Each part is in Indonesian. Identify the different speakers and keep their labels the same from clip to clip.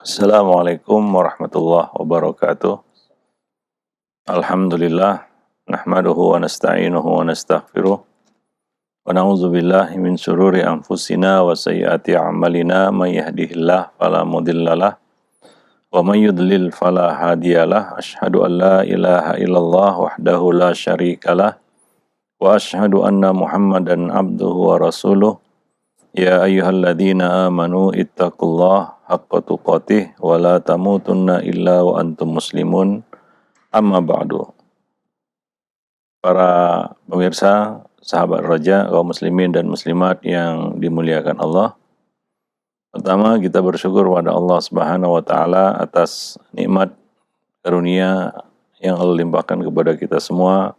Speaker 1: Assalamualaikum warahmatullahi wabarakatuh. Alhamdulillah, nahmaduhu wa nasta'inuhu wa nastaghfiruh. Wa na'udzu billahi min syururi anfusina wa sayyiati a'malina may yahdihillahu fala mudhillalah wa may yudlil fala hadiyalah. Asyhadu an la ilaha illallah wahdahu la syarikalah wa asyhadu anna Muhammadan abduhu wa rasuluh. Ya ayyuhalladzina amanu ittaqullaha haqqa tuqatih wa la tamutunna illa wa antum muslimun. Amma ba'du. Para pemirsa, sahabat Raja, kaum muslimin dan muslimat yang dimuliakan Allah. Pertama, kita bersyukur kepada Allah Subhanahu wa taala atas nikmat karunia yang Allah limpahkan kepada kita semua.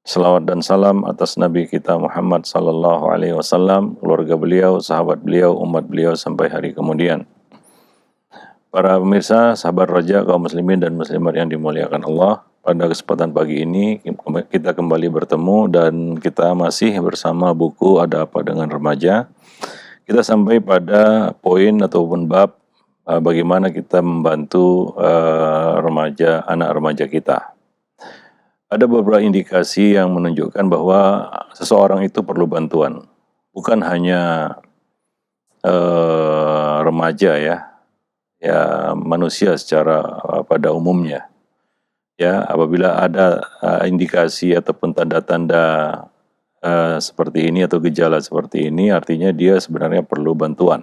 Speaker 1: Selawat dan salam atas Nabi kita Muhammad sallallahu alaihi wasallam, keluarga beliau, sahabat beliau, umat beliau sampai hari kemudian. Para pemirsa, sahabat Raja, kaum muslimin dan muslimat yang dimuliakan Allah, pada kesempatan pagi ini kita kembali bertemu dan kita masih bersama buku Ada Apa Dengan Remaja. Kita sampai pada poin ataupun bab bagaimana kita membantu remaja, anak remaja kita. Ada beberapa indikasi yang menunjukkan bahwa seseorang itu perlu bantuan, bukan hanya remaja ya manusia secara pada umumnya. Ya, apabila ada indikasi ataupun tanda-tanda seperti ini atau gejala seperti ini, artinya dia sebenarnya perlu bantuan.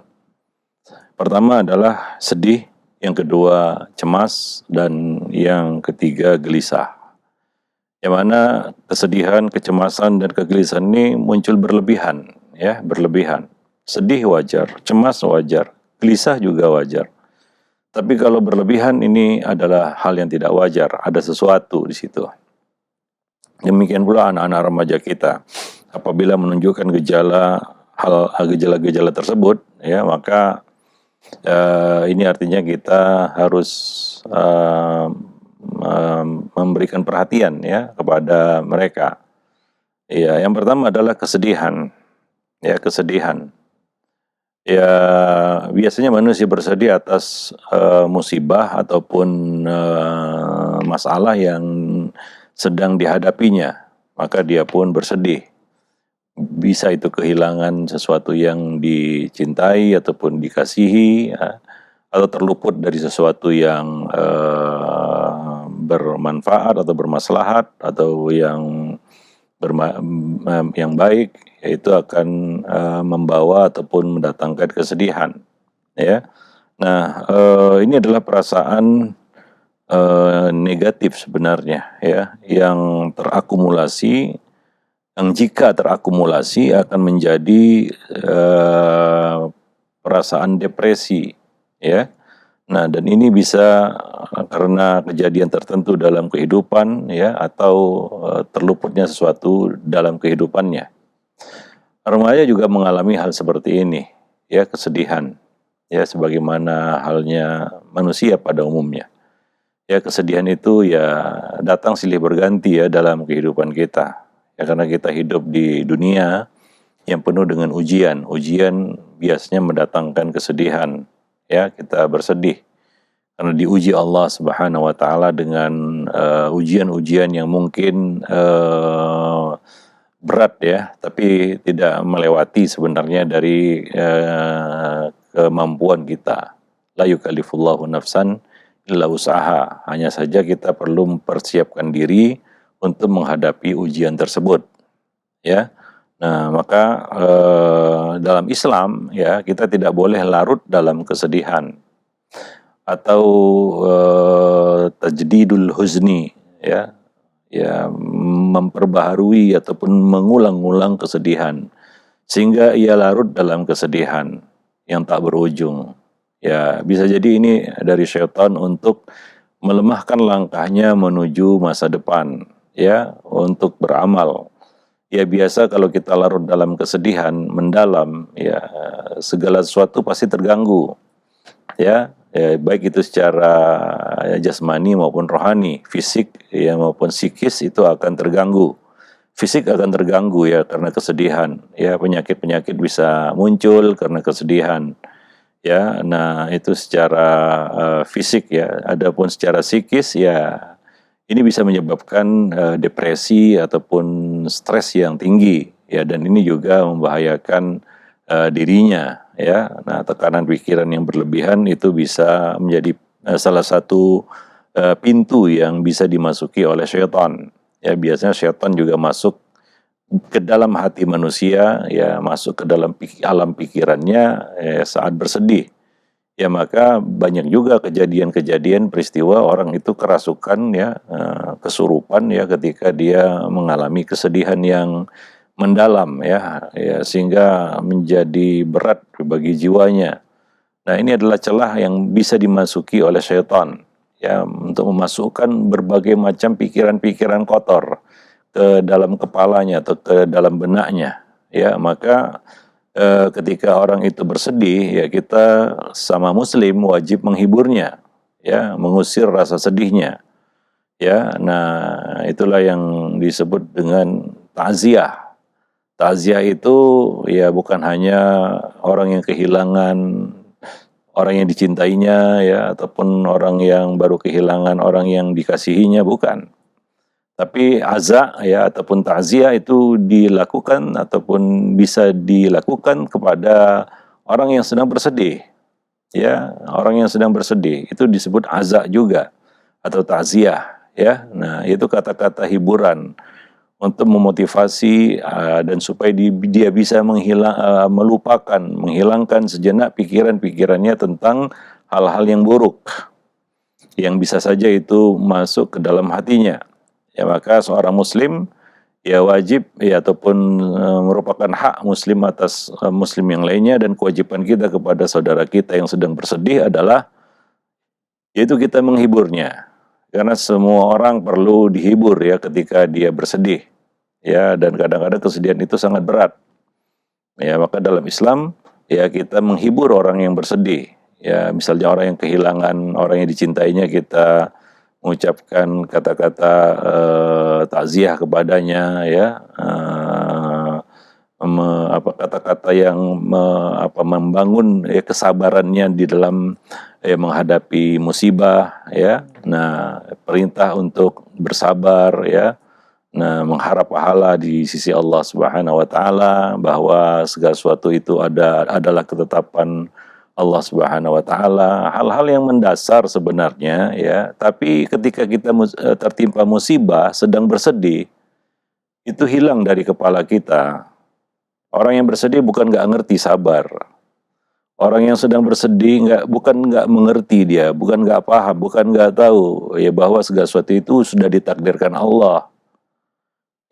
Speaker 1: Pertama adalah sedih, yang kedua cemas, dan yang ketiga gelisah. Yang mana kesedihan, kecemasan, dan kegelisahan ini muncul berlebihan, ya, berlebihan. Sedih wajar, cemas wajar, gelisah juga wajar. Tapi kalau berlebihan ini adalah hal yang tidak wajar, ada sesuatu di situ. Demikian pula anak-anak remaja kita, apabila menunjukkan gejala-gejala tersebut, ya maka ini artinya kita harus memberikan perhatian ya kepada mereka. Ya, yang pertama adalah kesedihan. Ya, kesedihan. Ya, biasanya manusia bersedih atas musibah ataupun masalah yang sedang dihadapinya, maka dia pun bersedih. Bisa itu kehilangan sesuatu yang dicintai ataupun dikasihi, ya, atau terluput dari sesuatu yang bermanfaat atau bermaslahat atau yang baik, yaitu akan membawa ataupun mendatangkan kesedihan. Ya, nah ini adalah perasaan negatif sebenarnya, ya, yang terakumulasi, yang jika terakumulasi akan menjadi perasaan depresi, ya. Nah, dan ini bisa karena kejadian tertentu dalam kehidupan, ya, atau terluputnya sesuatu dalam kehidupannya. Remaja juga mengalami hal seperti ini, ya, kesedihan, ya, sebagaimana halnya manusia pada umumnya. Ya, kesedihan itu ya datang silih berganti ya dalam kehidupan kita. Ya, karena kita hidup di dunia yang penuh dengan ujian. Ujian biasanya mendatangkan kesedihan. Ya, kita bersedih karena diuji Allah Subhanahu wa taala dengan ujian-ujian yang mungkin berat ya, tapi tidak melewati sebenarnya dari kemampuan kita. La yukallifullahu nafsan illa usaha. Hanya saja kita perlu mempersiapkan diri untuk menghadapi ujian tersebut. Ya. Nah, maka dalam Islam ya kita tidak boleh larut dalam kesedihan atau tajdidul huzni, ya, memperbaharui ataupun mengulang-ulang kesedihan sehingga ia larut dalam kesedihan yang tak berujung. Ya, bisa jadi ini dari syaitan untuk melemahkan langkahnya menuju masa depan, ya, untuk beramal. Ya, biasa kalau kita larut dalam kesedihan mendalam, ya, segala sesuatu pasti terganggu. Ya, baik itu secara jasmani maupun rohani, fisik ya maupun psikis itu akan terganggu. Fisik akan terganggu ya karena kesedihan. Ya, penyakit-penyakit bisa muncul karena kesedihan. ya. Nah, itu secara fisik ya. Adapun secara psikis ya ini bisa menyebabkan depresi ataupun stres yang tinggi ya, dan ini juga membahayakan dirinya ya. Nah, tekanan pikiran yang berlebihan itu bisa menjadi salah satu pintu yang bisa dimasuki oleh syaitan. Ya, biasanya syaitan juga masuk ke dalam hati manusia, ya masuk ke dalam alam pikirannya saat bersedih. Ya, maka banyak juga kejadian-kejadian peristiwa orang itu kerasukan ya, kesurupan ya ketika dia mengalami kesedihan yang mendalam ya, ya sehingga menjadi berat bagi jiwanya. Nah, ini adalah celah yang bisa dimasuki oleh syaitan ya, untuk memasukkan berbagai macam pikiran-pikiran kotor ke dalam kepalanya atau ke dalam benaknya ya. Maka ketika orang itu bersedih ya, kita sama muslim wajib menghiburnya ya, mengusir rasa sedihnya ya. Nah, itulah yang disebut dengan takziah. Takziah itu ya bukan hanya orang yang kehilangan orang yang dicintainya ya, ataupun orang yang baru kehilangan orang yang dikasihinya, bukan. Tapi aza ya ataupun takziah itu dilakukan ataupun bisa dilakukan kepada orang yang sedang bersedih. Ya, orang yang sedang bersedih itu disebut aza juga atau takziah ya. Nah, itu kata-kata hiburan untuk memotivasi dan supaya dia bisa melupakan, menghilangkan sejenak pikiran-pikirannya tentang hal-hal yang buruk yang bisa saja itu masuk ke dalam hatinya. Ya, maka seorang muslim ya wajib ya ataupun merupakan hak muslim atas muslim yang lainnya, dan kewajiban kita kepada saudara kita yang sedang bersedih adalah yaitu kita menghiburnya. Karena semua orang perlu dihibur ya ketika dia bersedih. Ya, dan kadang-kadang kesedihan itu sangat berat. Ya, maka dalam Islam ya kita menghibur orang yang bersedih. Ya, misalnya orang yang kehilangan orang yang dicintainya, kita mengucapkan kata-kata takziah kepadanya ya, kata-kata yang membangun ya, kesabarannya di dalam menghadapi musibah ya. Nah, perintah untuk bersabar ya. Nah, mengharap pahala di sisi Allah Subhanahu wa taala, bahwa segala sesuatu itu adalah ketetapan Allah Subhanahu wa taala, hal-hal yang mendasar sebenarnya ya, tapi ketika kita tertimpa musibah, sedang bersedih, itu hilang dari kepala kita. Orang yang bersedih bukan nggak ngerti sabar. Orang yang sedang bersedih bukan nggak mengerti, dia bukan nggak paham, bukan nggak tahu ya bahwa segala sesuatu itu sudah ditakdirkan Allah.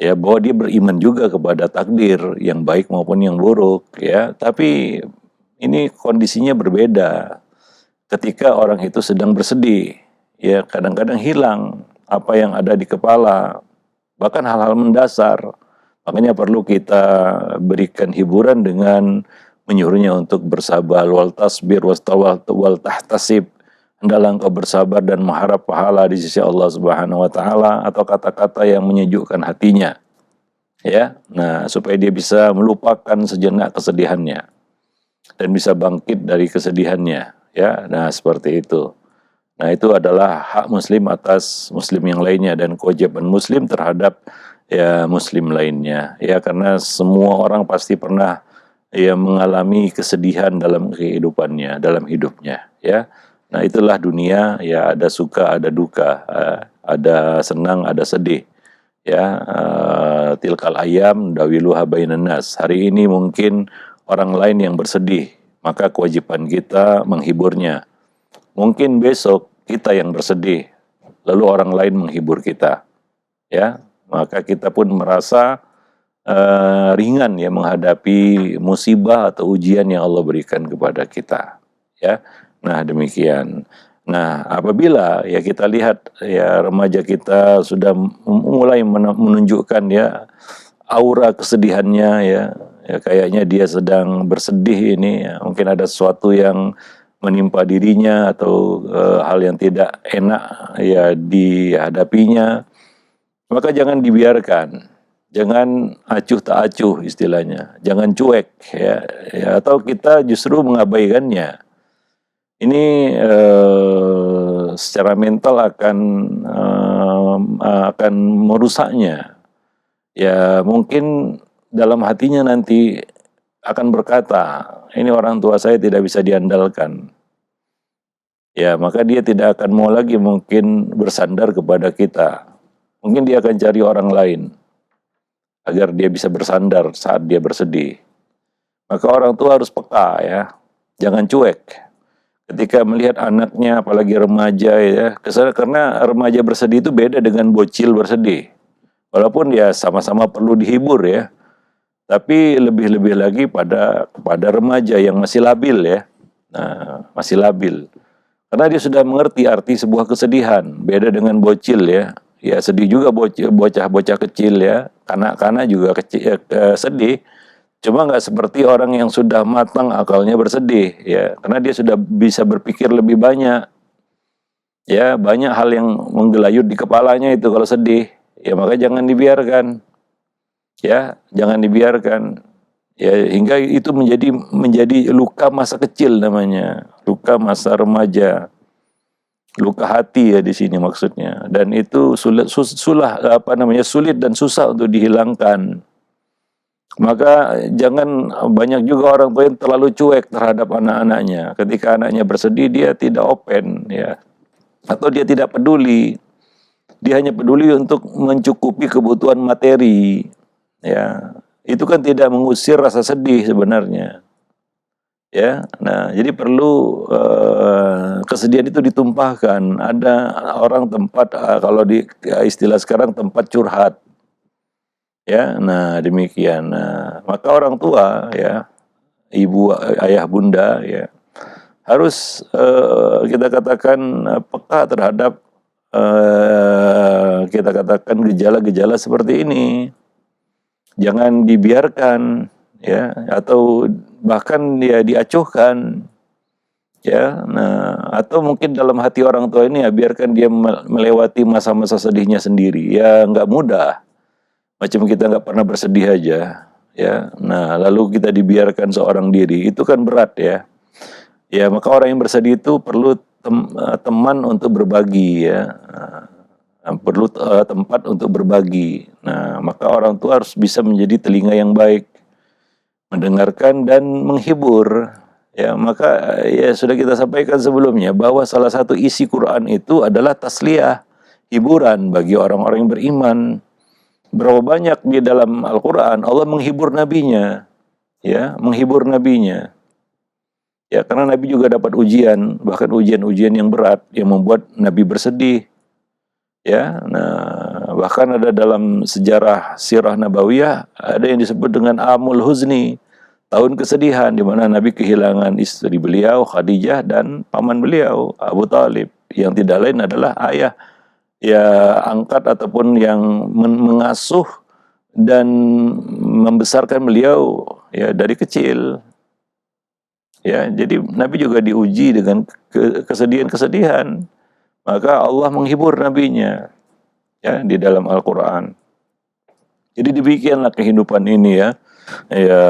Speaker 1: Ya, bahwa dia beriman juga kepada takdir yang baik maupun yang buruk ya, tapi ini kondisinya berbeda ketika orang itu sedang bersedih ya. Kadang-kadang hilang apa yang ada di kepala, bahkan hal-hal mendasar. Makanya perlu kita berikan hiburan dengan menyuruhnya untuk bersabar, wal tasbir wal tahtasib, hendaklah engkau bersabar dan mengharap pahala di sisi Allah Subhanahu wa taala, atau kata-kata yang menyejukkan hatinya. Ya. Nah, supaya dia bisa melupakan sejenak kesedihannya dan bisa bangkit dari kesedihannya, ya. Nah, seperti itu. Nah, itu adalah hak muslim atas muslim yang lainnya dan kewajiban muslim terhadap ya muslim lainnya. Ya, karena semua orang pasti pernah ya mengalami kesedihan dalam kehidupannya, dalam hidupnya, ya. Nah, itulah dunia ya, ada suka, ada duka, ada senang, ada sedih. Ya, tilkal ayam dawiluha bainan nas. Hari ini mungkin orang lain yang bersedih, maka kewajiban kita menghiburnya. Mungkin besok kita yang bersedih, lalu orang lain menghibur kita. Ya, maka kita pun merasa ringan ya menghadapi musibah atau ujian yang Allah berikan kepada kita. Ya, nah demikian. Nah, apabila ya kita lihat ya remaja kita sudah mulai menunjukkan ya aura kesedihannya ya, ya kayaknya dia sedang bersedih ini, ya, mungkin ada sesuatu yang menimpa dirinya atau hal yang tidak enak ya dihadapinya, maka jangan dibiarkan. Jangan acuh tak acuh istilahnya, jangan cuek ya, ya, atau kita justru mengabaikannya. Ini secara mental akan merusaknya. Ya mungkin dalam hatinya nanti akan berkata, ini orang tua saya tidak bisa diandalkan. Ya, maka dia tidak akan mau lagi mungkin bersandar kepada kita. Mungkin dia akan cari orang lain agar dia bisa bersandar saat dia bersedih. Maka orang tua harus peka ya, jangan cuek. Ketika melihat anaknya, apalagi remaja ya, karena remaja bersedih itu beda dengan bocil bersedih. Walaupun ya sama-sama perlu dihibur ya, tapi lebih-lebih lagi kepada remaja yang masih labil ya. Nah, masih labil. Karena dia sudah mengerti arti sebuah kesedihan, beda dengan bocil ya. Ya sedih juga bocah-bocah kecil ya, kanak-kanak juga kecil, sedih. Cuma nggak seperti orang yang sudah matang akalnya bersedih ya, karena dia sudah bisa berpikir lebih banyak. Ya, banyak hal yang menggelayut di kepalanya itu kalau sedih. Ya, maka jangan dibiarkan. Ya, jangan dibiarkan. Ya, hingga itu menjadi luka masa kecil namanya, luka masa remaja. Luka hati ya di sini maksudnya, dan itu sulit dan susah untuk dihilangkan. Maka jangan, banyak juga orang tua yang terlalu cuek terhadap anak-anaknya. Ketika anaknya bersedih dia tidak open ya, atau dia tidak peduli. Dia hanya peduli untuk mencukupi kebutuhan materi ya. Itu kan tidak mengusir rasa sedih sebenarnya. Ya, nah jadi perlu kesedihan itu ditumpahkan. Ada orang tempat, kalau di istilah sekarang tempat curhat. Ya, nah demikian. Nah, maka orang tua ya, ibu, ayah, bunda ya, harus kita katakan peka terhadap kita katakan gejala-gejala seperti ini. Jangan dibiarkan ya, atau bahkan ya diacuhkan ya. Nah, atau mungkin dalam hati orang tua ini ya biarkan dia melewati masa-masa sedihnya sendiri. Ya nggak mudah, macam kita nggak pernah bersedih aja ya. Nah, lalu kita dibiarkan seorang diri, itu kan berat ya. Ya, maka orang yang bersedih itu perlu teman untuk berbagi ya. Perlu tempat untuk berbagi. Nah, maka orang tua harus bisa menjadi telinga yang baik, mendengarkan dan menghibur. Ya, maka ya sudah kita sampaikan sebelumnya bahwa salah satu isi Quran itu adalah tasliyah, hiburan bagi orang-orang yang beriman. Berapa banyak di dalam Al-Quran Allah menghibur nabinya, ya, menghibur nabinya. Ya, karena Nabi juga dapat ujian, bahkan ujian-ujian yang berat yang membuat Nabi bersedih. Ya, nah bahkan ada dalam sejarah sirah nabawiyah ada yang disebut dengan Amul Huzni, tahun kesedihan, di mana Nabi kehilangan istri beliau Khadijah dan paman beliau Abu Talib, yang tidak lain adalah ayah ya angkat ataupun yang mengasuh dan membesarkan beliau ya dari kecil. Ya, jadi Nabi juga diuji dengan kesedihan-kesedihan. Maka Allah menghibur nabinya ya di dalam Al-Qur'an. Jadi demikianlah kehidupan ini ya. Ya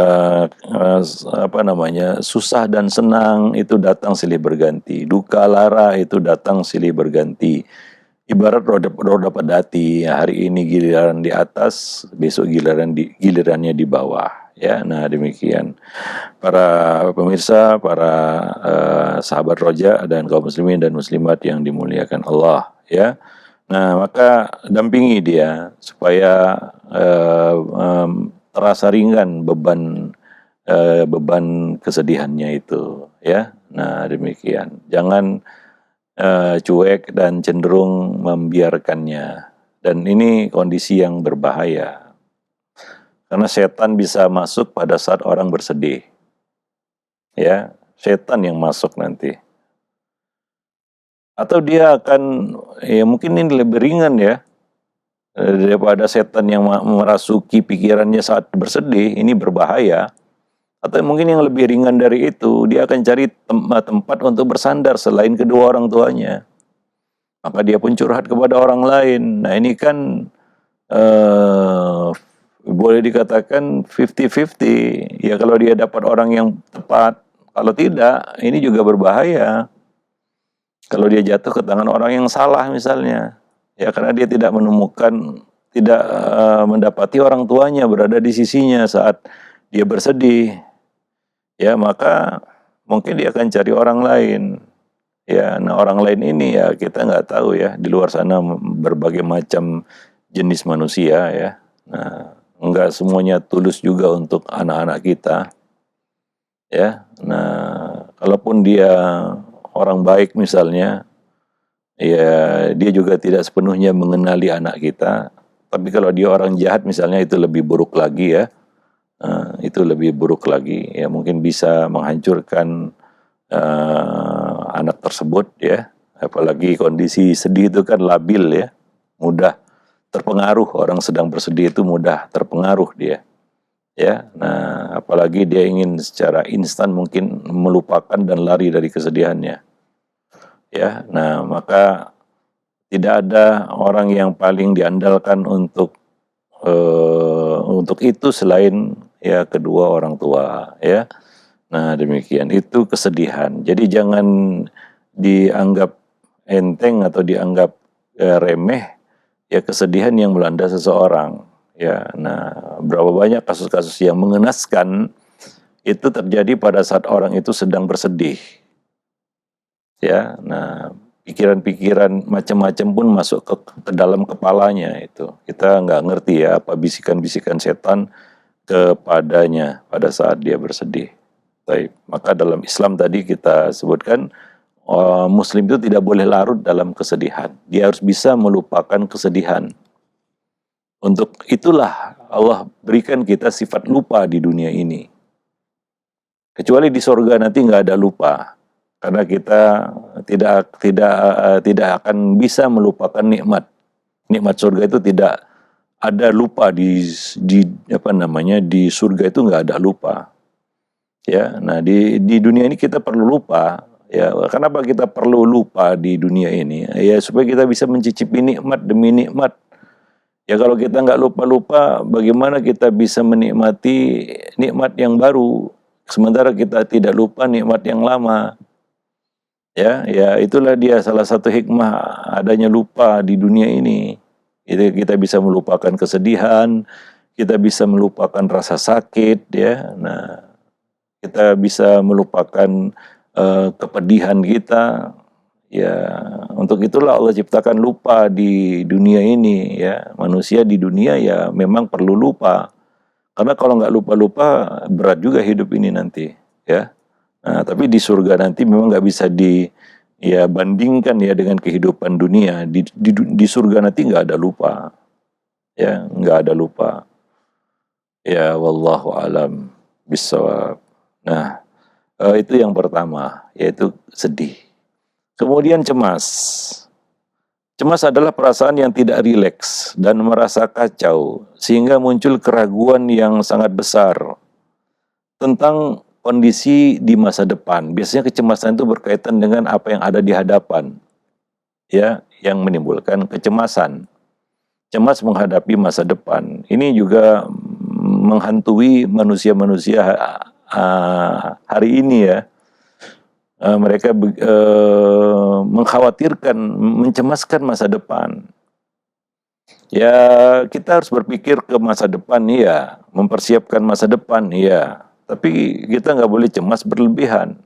Speaker 1: susah dan senang itu datang silih berganti, duka lara itu datang silih berganti. Ibarat roda pedati, ya, hari ini giliran di atas, besok gilirannya di bawah. Ya, nah demikian. Para pemirsa, para sahabat roja dan kaum muslimin dan muslimat yang dimuliakan Allah, ya. Nah, maka dampingi dia supaya terasa ringan beban kesedihannya itu, ya. Nah, demikian. Jangan cuek dan cenderung membiarkannya. Dan ini kondisi yang berbahaya. Karena setan bisa masuk pada saat orang bersedih. Ya, setan yang masuk nanti. Atau dia akan, ya mungkin ini lebih ringan ya, daripada setan yang merasuki pikirannya saat bersedih, ini berbahaya. Atau mungkin yang lebih ringan dari itu, dia akan cari tempat untuk bersandar selain kedua orang tuanya. Maka dia pun curhat kepada orang lain. Nah ini kan boleh dikatakan 50-50. Ya kalau dia dapat orang yang tepat, kalau tidak ini juga berbahaya. Kalau dia jatuh ke tangan orang yang salah misalnya, ya karena dia tidak menemukan, tidak mendapati orang tuanya berada di sisinya saat dia bersedih, ya maka mungkin dia akan cari orang lain. Ya, nah orang lain ini ya kita nggak tahu ya, di luar sana berbagai macam jenis manusia ya. Nah, nggak semuanya tulus juga untuk anak-anak kita ya. Nah, kalaupun dia orang baik misalnya, ya dia juga tidak sepenuhnya mengenali anak kita. Tapi kalau dia orang jahat misalnya, itu lebih buruk lagi ya. Itu lebih buruk lagi ya, mungkin bisa menghancurkan anak tersebut ya. Apalagi kondisi sedih itu kan labil ya, mudah terpengaruh. Orang sedang bersedih itu mudah terpengaruh dia ya. Nah, apalagi dia ingin secara instan mungkin melupakan dan lari dari kesedihannya ya. Nah, maka tidak ada orang yang paling diandalkan untuk itu selain ya kedua orang tua ya. Nah, demikian itu kesedihan. Jadi jangan dianggap enteng atau dianggap remeh ya kesedihan yang melanda seseorang ya. Nah, berapa banyak kasus-kasus yang mengenaskan itu terjadi pada saat orang itu sedang bersedih ya. Nah, pikiran-pikiran macam-macam pun masuk ke dalam kepalanya itu. Kita nggak ngerti ya apa bisikan-bisikan setan kepadanya pada saat dia bersedih. Baik, maka dalam Islam tadi kita sebutkan Muslim itu tidak boleh larut dalam kesedihan. Dia harus bisa melupakan kesedihan. Untuk itulah Allah berikan kita sifat lupa di dunia ini. Kecuali di sorga nanti nggak ada lupa, karena kita tidak akan bisa melupakan nikmat. Nikmat surga itu tidak ada lupa di apa namanya, di surga itu nggak ada lupa. Ya, nah di dunia ini kita perlu lupa. Ya, kenapa kita perlu lupa di dunia ini? Ya supaya kita bisa mencicipi nikmat demi nikmat. Ya kalau kita nggak lupa-lupa, bagaimana kita bisa menikmati nikmat yang baru? Sementara kita tidak lupa nikmat yang lama. Ya itulah dia salah satu hikmah adanya lupa di dunia ini. Itu kita bisa melupakan kesedihan, kita bisa melupakan rasa sakit, ya. Nah, kita bisa melupakan kepedihan kita. Ya, untuk itulah Allah ciptakan lupa di dunia ini ya. Manusia di dunia ya memang perlu lupa. Karena kalau nggak lupa-lupa berat juga hidup ini nanti ya. Nah, tapi di surga nanti memang nggak bisa ya bandingkan ya dengan kehidupan dunia. Di surga nanti nggak ada lupa. Ya, nggak ada lupa. Ya, wallahu alam bisawab. Nah, itu yang pertama, yaitu sedih. Kemudian cemas. Cemas adalah perasaan yang tidak rileks dan merasa kacau, sehingga muncul keraguan yang sangat besar tentang kondisi di masa depan. Biasanya kecemasan itu berkaitan dengan apa yang ada di hadapan, ya, yang menimbulkan kecemasan. Cemas menghadapi masa depan. Ini juga menghantui manusia-manusia hari ini ya. Mereka mengkhawatirkan, mencemaskan masa depan. Ya, kita harus berpikir ke masa depan, ya, mempersiapkan masa depan, ya. Tapi kita nggak boleh cemas berlebihan.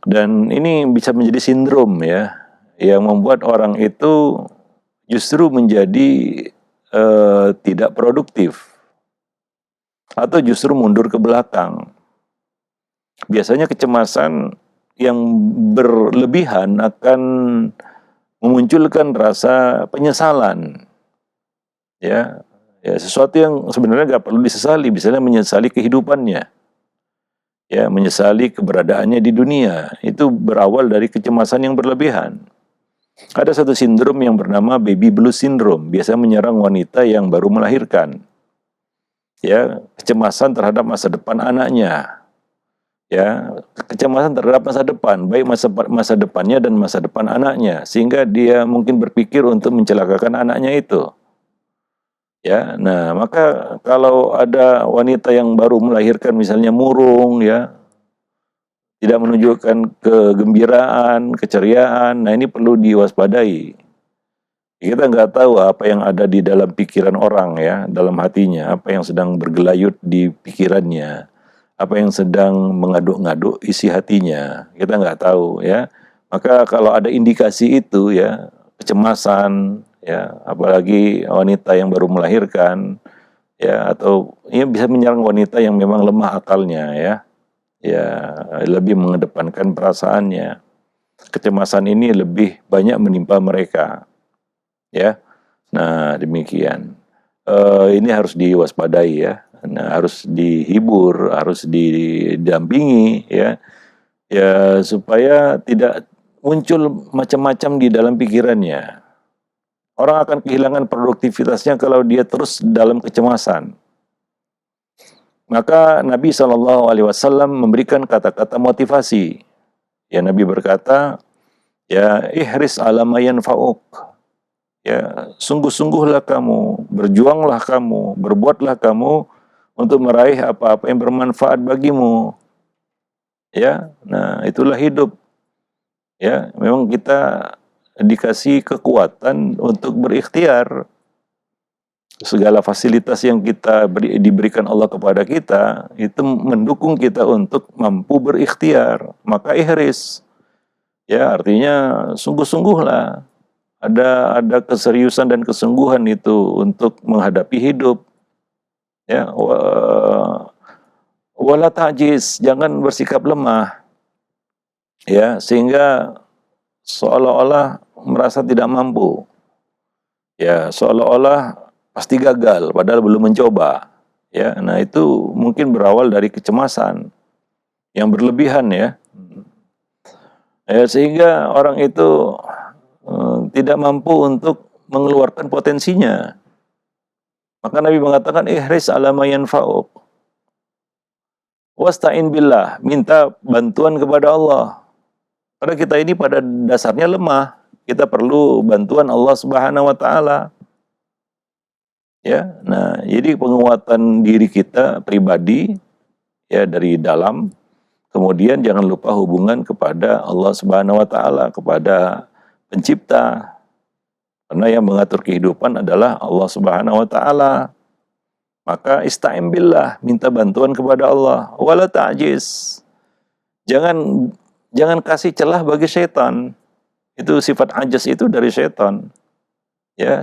Speaker 1: Dan ini bisa menjadi sindrom ya, yang membuat orang itu justru menjadi tidak produktif atau justru mundur ke belakang. Biasanya kecemasan yang berlebihan akan memunculkan rasa penyesalan. Ya, sesuatu yang sebenarnya nggak perlu disesali, misalnya menyesali kehidupannya. Ya, menyesali keberadaannya di dunia. Itu berawal dari kecemasan yang berlebihan. Ada satu sindrom yang bernama baby blues syndrome, biasanya menyerang wanita yang baru melahirkan. Ya, kecemasan terhadap masa depan anaknya. Ya, kecemasan terhadap masa depan, baik masa depannya dan masa depan anaknya, sehingga dia mungkin berpikir untuk mencelakakan anaknya itu. Ya, nah maka kalau ada wanita yang baru melahirkan misalnya murung ya, tidak menunjukkan kegembiraan, keceriaan. Nah, ini perlu diwaspadai. Kita nggak tahu apa yang ada di dalam pikiran orang ya, dalam hatinya, apa yang sedang bergelayut di pikirannya, apa yang sedang mengaduk-ngaduk isi hatinya. Kita nggak tahu ya. Maka kalau ada indikasi itu ya, kecemasan ya, apalagi wanita yang baru melahirkan ya, atau ini bisa menyerang wanita yang memang lemah akalnya ya. Ya, lebih mengedepankan perasaannya. Kecemasan ini lebih banyak menimpa mereka ya. Nah, demikian. Ini harus diwaspadai ya. Nah, harus dihibur, harus didampingi ya. Ya, supaya tidak muncul macam-macam di dalam pikirannya. Orang akan kehilangan produktivitasnya kalau dia terus dalam kecemasan. Maka Nabi SAW memberikan kata-kata motivasi. Ya, Nabi berkata, ya ihris ala ma yanfa'uk. Ya, sungguh-sungguhlah kamu, berjuanglah kamu, berbuatlah kamu untuk meraih apa-apa yang bermanfaat bagimu. Ya, nah itulah hidup. Ya, memang kita dikasih kekuatan untuk berikhtiar. Segala fasilitas yang diberikan Allah kepada kita itu mendukung kita untuk mampu berikhtiar. Maka ihris. Ya, artinya sungguh-sungguhlah. Ada keseriusan dan kesungguhan itu untuk menghadapi hidup. Ya, wala ta'jiz, jangan bersikap lemah. Ya, sehingga seolah-olah merasa tidak mampu. Ya, seolah-olah pasti gagal padahal belum mencoba. Ya, nah itu mungkin berawal dari kecemasan yang berlebihan ya. Ya, sehingga orang itu tidak mampu untuk mengeluarkan potensinya. Maka Nabi mengatakan ihris ala ma yanfa'uk. Wasta'in billah, minta bantuan kepada Allah. Karena kita ini pada dasarnya lemah. Kita perlu bantuan Allah Subhanahu wa taala. Ya. Nah, jadi penguatan diri kita pribadi ya dari dalam, kemudian jangan lupa hubungan kepada Allah Subhanahu wa taala, kepada Pencipta. Karena yang mengatur kehidupan adalah Allah Subhanahu wa taala. Maka ista'in billah, minta bantuan kepada Allah. Wala ta'jiz. Jangan kasih celah bagi setan. Itu sifat ajas itu dari setan. Ya,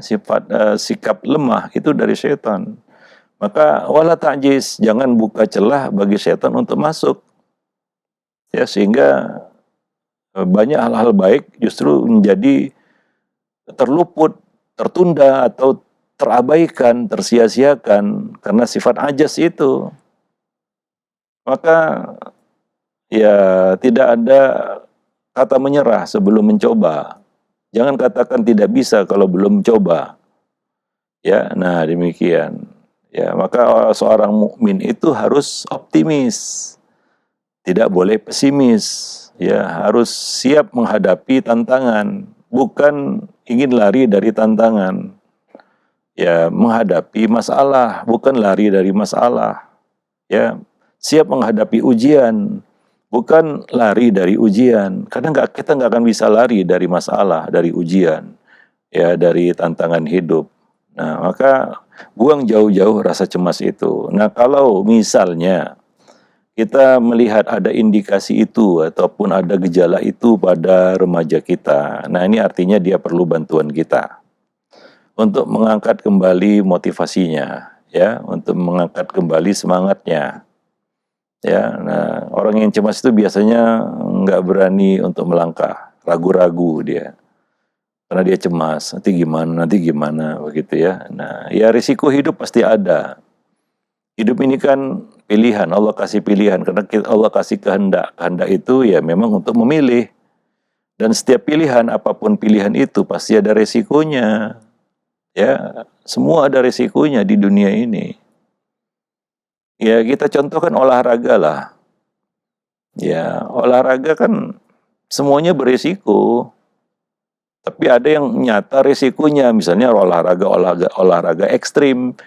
Speaker 1: sikap lemah itu dari setan. Maka wala ta'jiz, jangan buka celah bagi setan untuk masuk. Ya, sehingga banyak hal-hal baik justru menjadi terluput, tertunda atau terabaikan, tersia-siakan karena sifat ajas itu. Maka ya tidak ada kata menyerah sebelum mencoba. Jangan katakan tidak bisa kalau belum coba. Ya, nah demikian. Ya, maka seorang mukmin itu harus optimis. Tidak boleh pesimis. Ya, harus siap menghadapi tantangan, bukan ingin lari dari tantangan. Ya, menghadapi masalah, bukan lari dari masalah. Ya, siap menghadapi ujian, bukan lari dari ujian. Karena kita nggak akan bisa lari dari masalah, dari ujian, ya dari tantangan hidup. Nah, maka buang jauh-jauh rasa cemas itu. Nah, kalau misalnya kita melihat ada indikasi itu ataupun ada gejala itu pada remaja kita, nah ini artinya dia perlu bantuan kita untuk mengangkat kembali motivasinya, ya, untuk mengangkat kembali semangatnya. Ya, nah orang yang cemas itu biasanya nggak berani untuk melangkah, ragu-ragu dia, karena dia cemas, nanti gimana, begitu ya. Nah, ya risiko hidup pasti ada. Hidup ini kan pilihan, Allah kasih pilihan, karena Allah kasih kehendak. Kehendak itu ya memang untuk memilih. Dan setiap pilihan, apapun pilihan itu pasti ada resikonya. Ya, semua ada resikonya di dunia ini. Ya, kita contohkan olahraga lah. Ya, olahraga kan semuanya beresiko. Tapi ada yang nyata resikonya, misalnya olahraga ekstrim.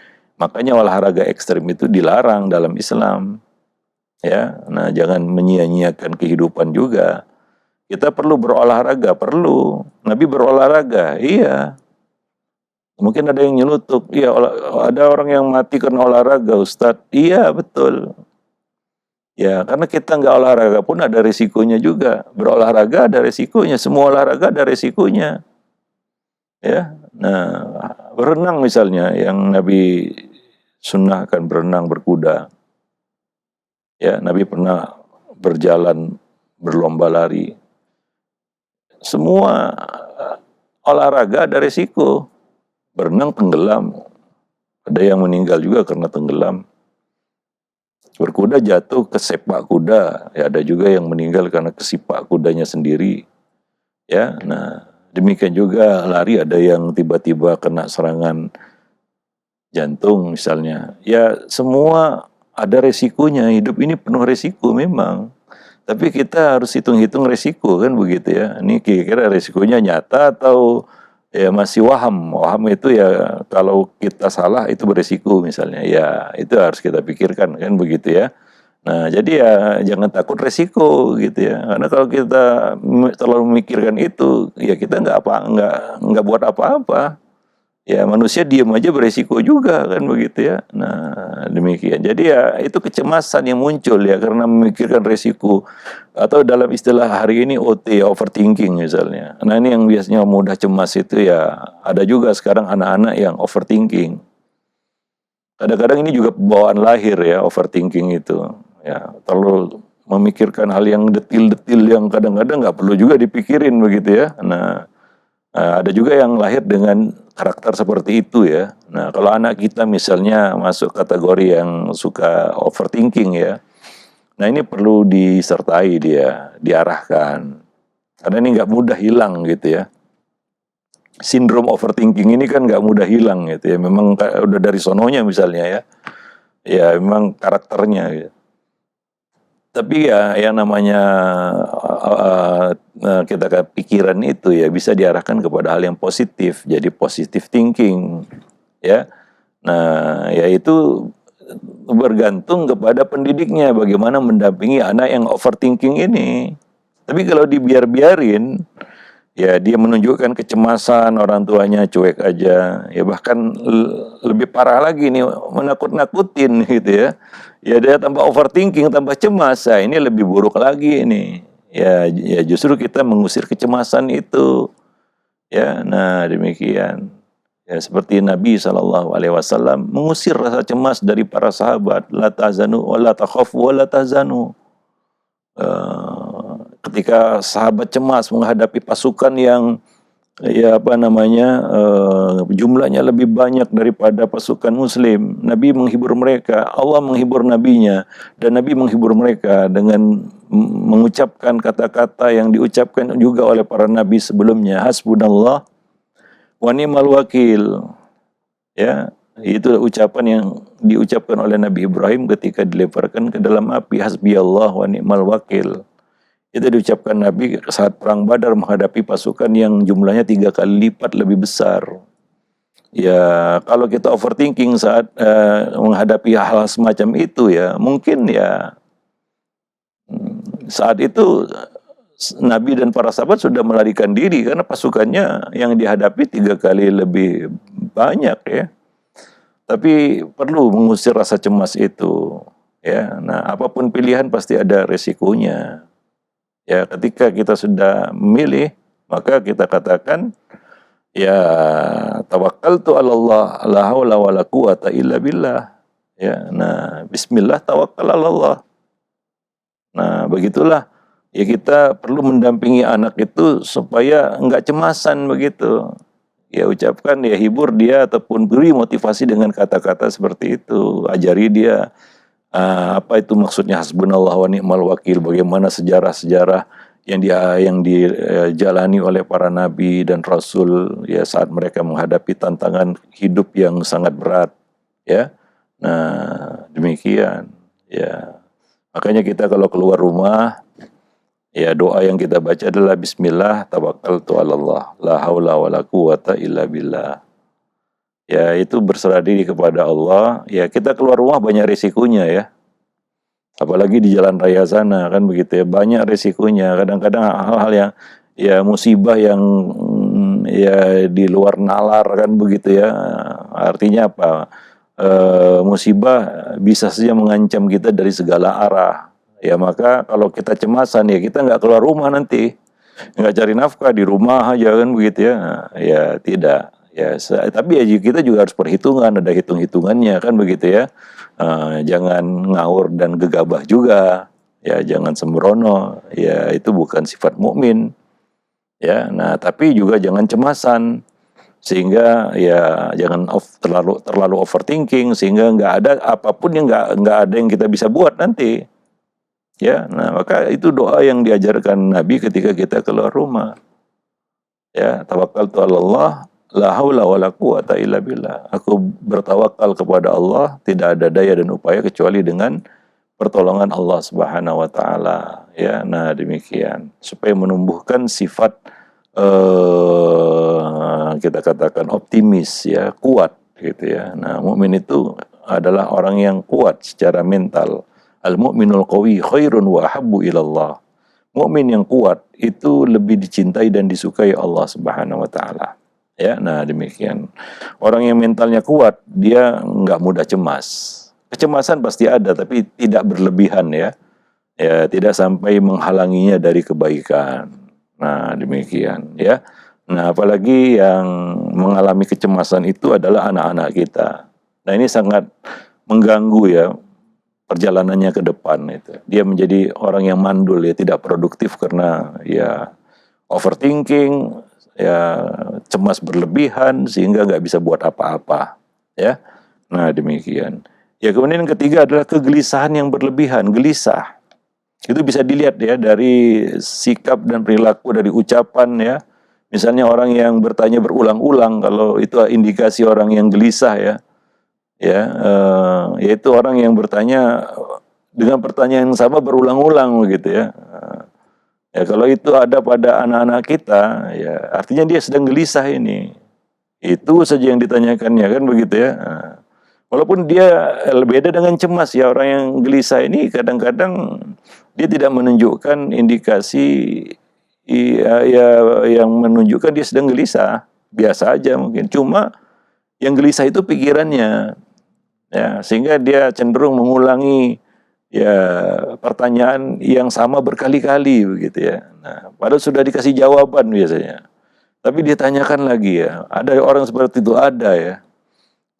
Speaker 1: Makanya olahraga ekstrim itu dilarang dalam Islam. ya. Nah, jangan menyia-nyiakan kehidupan juga. Kita perlu berolahraga, perlu. Nabi berolahraga, iya. Mungkin ada yang nyelutuk, iya, ada orang yang mati karena olahraga, Ustadz. Iya, betul. Ya, karena kita nggak olahraga pun ada risikonya juga. Berolahraga ada risikonya, semua olahraga ada risikonya. Ya, nah, berenang misalnya, yang Nabi sunnahkan berenang, berkuda. Ya, Nabi pernah berjalan, berlomba lari. Semua olahraga ada risiko. Berenang tenggelam, ada yang meninggal juga karena tenggelam. Berkuda jatuh ke sepak kuda, ya ada juga yang meninggal karena kesipak kudanya sendiri. Ya, nah demikian juga lari, ada yang tiba-tiba kena serangan jantung misalnya. Ya semua ada resikonya, hidup ini penuh resiko memang. Tapi kita harus hitung-hitung resiko kan begitu ya. Ini kira-kira resikonya nyata atau ya masih waham. Waham itu ya kalau kita salah itu beresiko misalnya. Ya itu harus kita pikirkan kan begitu ya. Nah jadi ya jangan takut resiko gitu ya. Karena kalau kita terlalu memikirkan itu, ya kita nggak buat apa-apa. Ya manusia diam aja beresiko juga kan begitu ya. Nah demikian. Jadi ya itu kecemasan yang muncul ya karena memikirkan resiko, atau dalam istilah hari ini OT, overthinking misalnya. Nah ini yang biasanya mudah cemas itu ya, ada juga sekarang anak-anak yang overthinking. Kadang-kadang ini juga bawaan lahir ya, overthinking itu. Ya terlalu memikirkan hal yang detil-detil yang kadang-kadang nggak perlu juga dipikirin begitu ya. Nah ada juga yang lahir dengan karakter seperti itu ya. Nah, kalau anak kita misalnya masuk kategori yang suka overthinking ya, nah ini perlu disertai dia, diarahkan. Karena ini nggak mudah hilang gitu ya. Sindrom overthinking ini kan nggak mudah hilang gitu ya. Memang udah dari sononya misalnya ya. Ya memang karakternya gitu. Tapi ya yang namanya kita pikiran itu ya bisa diarahkan kepada hal yang positif, jadi positive thinking ya. Nah ya itu bergantung kepada pendidiknya bagaimana mendampingi anak yang overthinking ini. Tapi kalau dibiarin ya dia menunjukkan kecemasan, orang tuanya cuek aja, ya bahkan lebih parah lagi nih, menakut-nakutin gitu ya. Ya dia tambah overthinking, tambah cemas, nah, ini lebih buruk lagi ini. Ya justru kita mengusir kecemasan itu. Ya, nah demikian. Ya seperti Nabi SAW mengusir rasa cemas dari para sahabat, la tahzanu wa la takhafu wa la tahzanu. Ketika sahabat cemas menghadapi pasukan yang ya apa namanya jumlahnya lebih banyak daripada pasukan muslim, Nabi menghibur mereka, Allah menghibur nabinya, dan Nabi menghibur mereka dengan mengucapkan kata-kata yang diucapkan juga oleh para nabi sebelumnya, hasbunallah wa ni'mal wakil. Ya, itu ucapan yang diucapkan oleh Nabi Ibrahim ketika dilemparkan ke dalam api, hasbiyallah wa ni'mal wakil. Itu diucapkan Nabi saat perang Badar menghadapi pasukan yang jumlahnya 3 kali lipat lebih besar. Ya kalau kita overthinking saat menghadapi hal semacam itu ya mungkin ya saat itu Nabi dan para sahabat sudah melarikan diri karena pasukannya yang dihadapi 3 kali lebih banyak ya. Tapi perlu mengusir rasa cemas itu ya. Nah apapun pilihan pasti ada resikonya. Ya, ketika kita sudah memilih, maka kita katakan, ya tawakkaltu 'ala Allah, la haula wala quwata illa billah. Ya, nah bismillah tawakkal 'ala Allah. Nah, begitulah. Ya kita perlu mendampingi anak itu supaya enggak cemasan begitu. Ya ucapkan, ya hibur dia ataupun beri motivasi dengan kata-kata seperti itu. Ajari dia apa itu maksudnya hasbunallah wa ni'mal wakil, bagaimana sejarah-sejarah yang dijalani oleh para nabi dan rasul ya saat mereka menghadapi tantangan hidup yang sangat berat ya. Nah, demikian ya. Makanya kita kalau keluar rumah ya doa yang kita baca adalah bismillah tawakkaltu 'ala Allah, la haula wala quwata illa billah. Ya itu berserah diri kepada Allah. Ya kita keluar rumah banyak risikonya ya. apalagi di jalan raya sana kan begitu ya, banyak resikonya. Kadang-kadang hal-hal yang ya musibah yang ya di luar nalar kan begitu ya. Artinya apa? Musibah bisa saja mengancam kita dari segala arah. Ya maka kalau kita cemasan ya kita nggak keluar rumah nanti, nggak cari nafkah di rumah aja kan begitu ya. Nah, ya tidak. Ya, tapi ya kita juga harus perhitungan, ada hitung-hitungannya kan begitu ya. Jangan ngawur dan gegabah juga. Ya, jangan sembrono. Ya, itu bukan sifat mukmin. Ya, nah tapi juga jangan cemasan sehingga ya jangan terlalu overthinking sehingga nggak ada apapun yang nggak ada yang kita bisa buat nanti. Ya, nah maka itu doa yang diajarkan Nabi ketika kita keluar rumah. Ya, tawakkaltu 'alallah, la haula wala quwata illa billah. Aku bertawakal kepada Allah, tidak ada daya dan upaya kecuali dengan pertolongan Allah Subhanahu wa taala. Ya, nah demikian. Supaya menumbuhkan sifat kita katakan optimis ya, kuat gitu ya. Nah, mukmin itu adalah orang yang kuat secara mental. Al-mu'minul qawi khairun wa habbu ilallah. Mukmin yang kuat itu lebih dicintai dan disukai Allah Subhanahu wa taala. Ya, nah demikian. Orang yang mentalnya kuat, dia nggak mudah cemas. Kecemasan pasti ada, tapi tidak berlebihan ya. Ya, tidak sampai menghalanginya dari kebaikan. Nah, demikian ya. Nah, apalagi yang mengalami kecemasan itu adalah anak-anak kita. Nah, ini sangat mengganggu ya perjalanannya ke depan itu. Dia menjadi orang yang mandul ya, tidak produktif karena ya overthinking, ya cemas berlebihan sehingga nggak bisa buat apa-apa, ya. Nah demikian. Ya kemudian yang ketiga adalah kegelisahan yang berlebihan, gelisah. Itu bisa dilihat ya dari sikap dan perilaku dari ucapan ya. Misalnya orang yang bertanya berulang-ulang, kalau itu indikasi orang yang gelisah ya. Ya, yaitu orang yang bertanya dengan pertanyaan yang sama berulang-ulang begitu ya. Ya kalau itu ada pada anak-anak kita, ya artinya dia sedang gelisah ini. Itu saja yang ditanyakannya kan begitu ya. Walaupun dia beda dengan cemas ya, orang yang gelisah ini kadang-kadang dia tidak menunjukkan indikasi ya yang menunjukkan dia sedang gelisah. Biasa aja mungkin. Cuma yang gelisah itu pikirannya. Ya, sehingga dia cenderung mengulangi ya pertanyaan yang sama berkali-kali begitu ya. Nah, padahal sudah dikasih jawaban biasanya. Tapi dia tanyakan lagi ya. Ada orang seperti itu ada ya.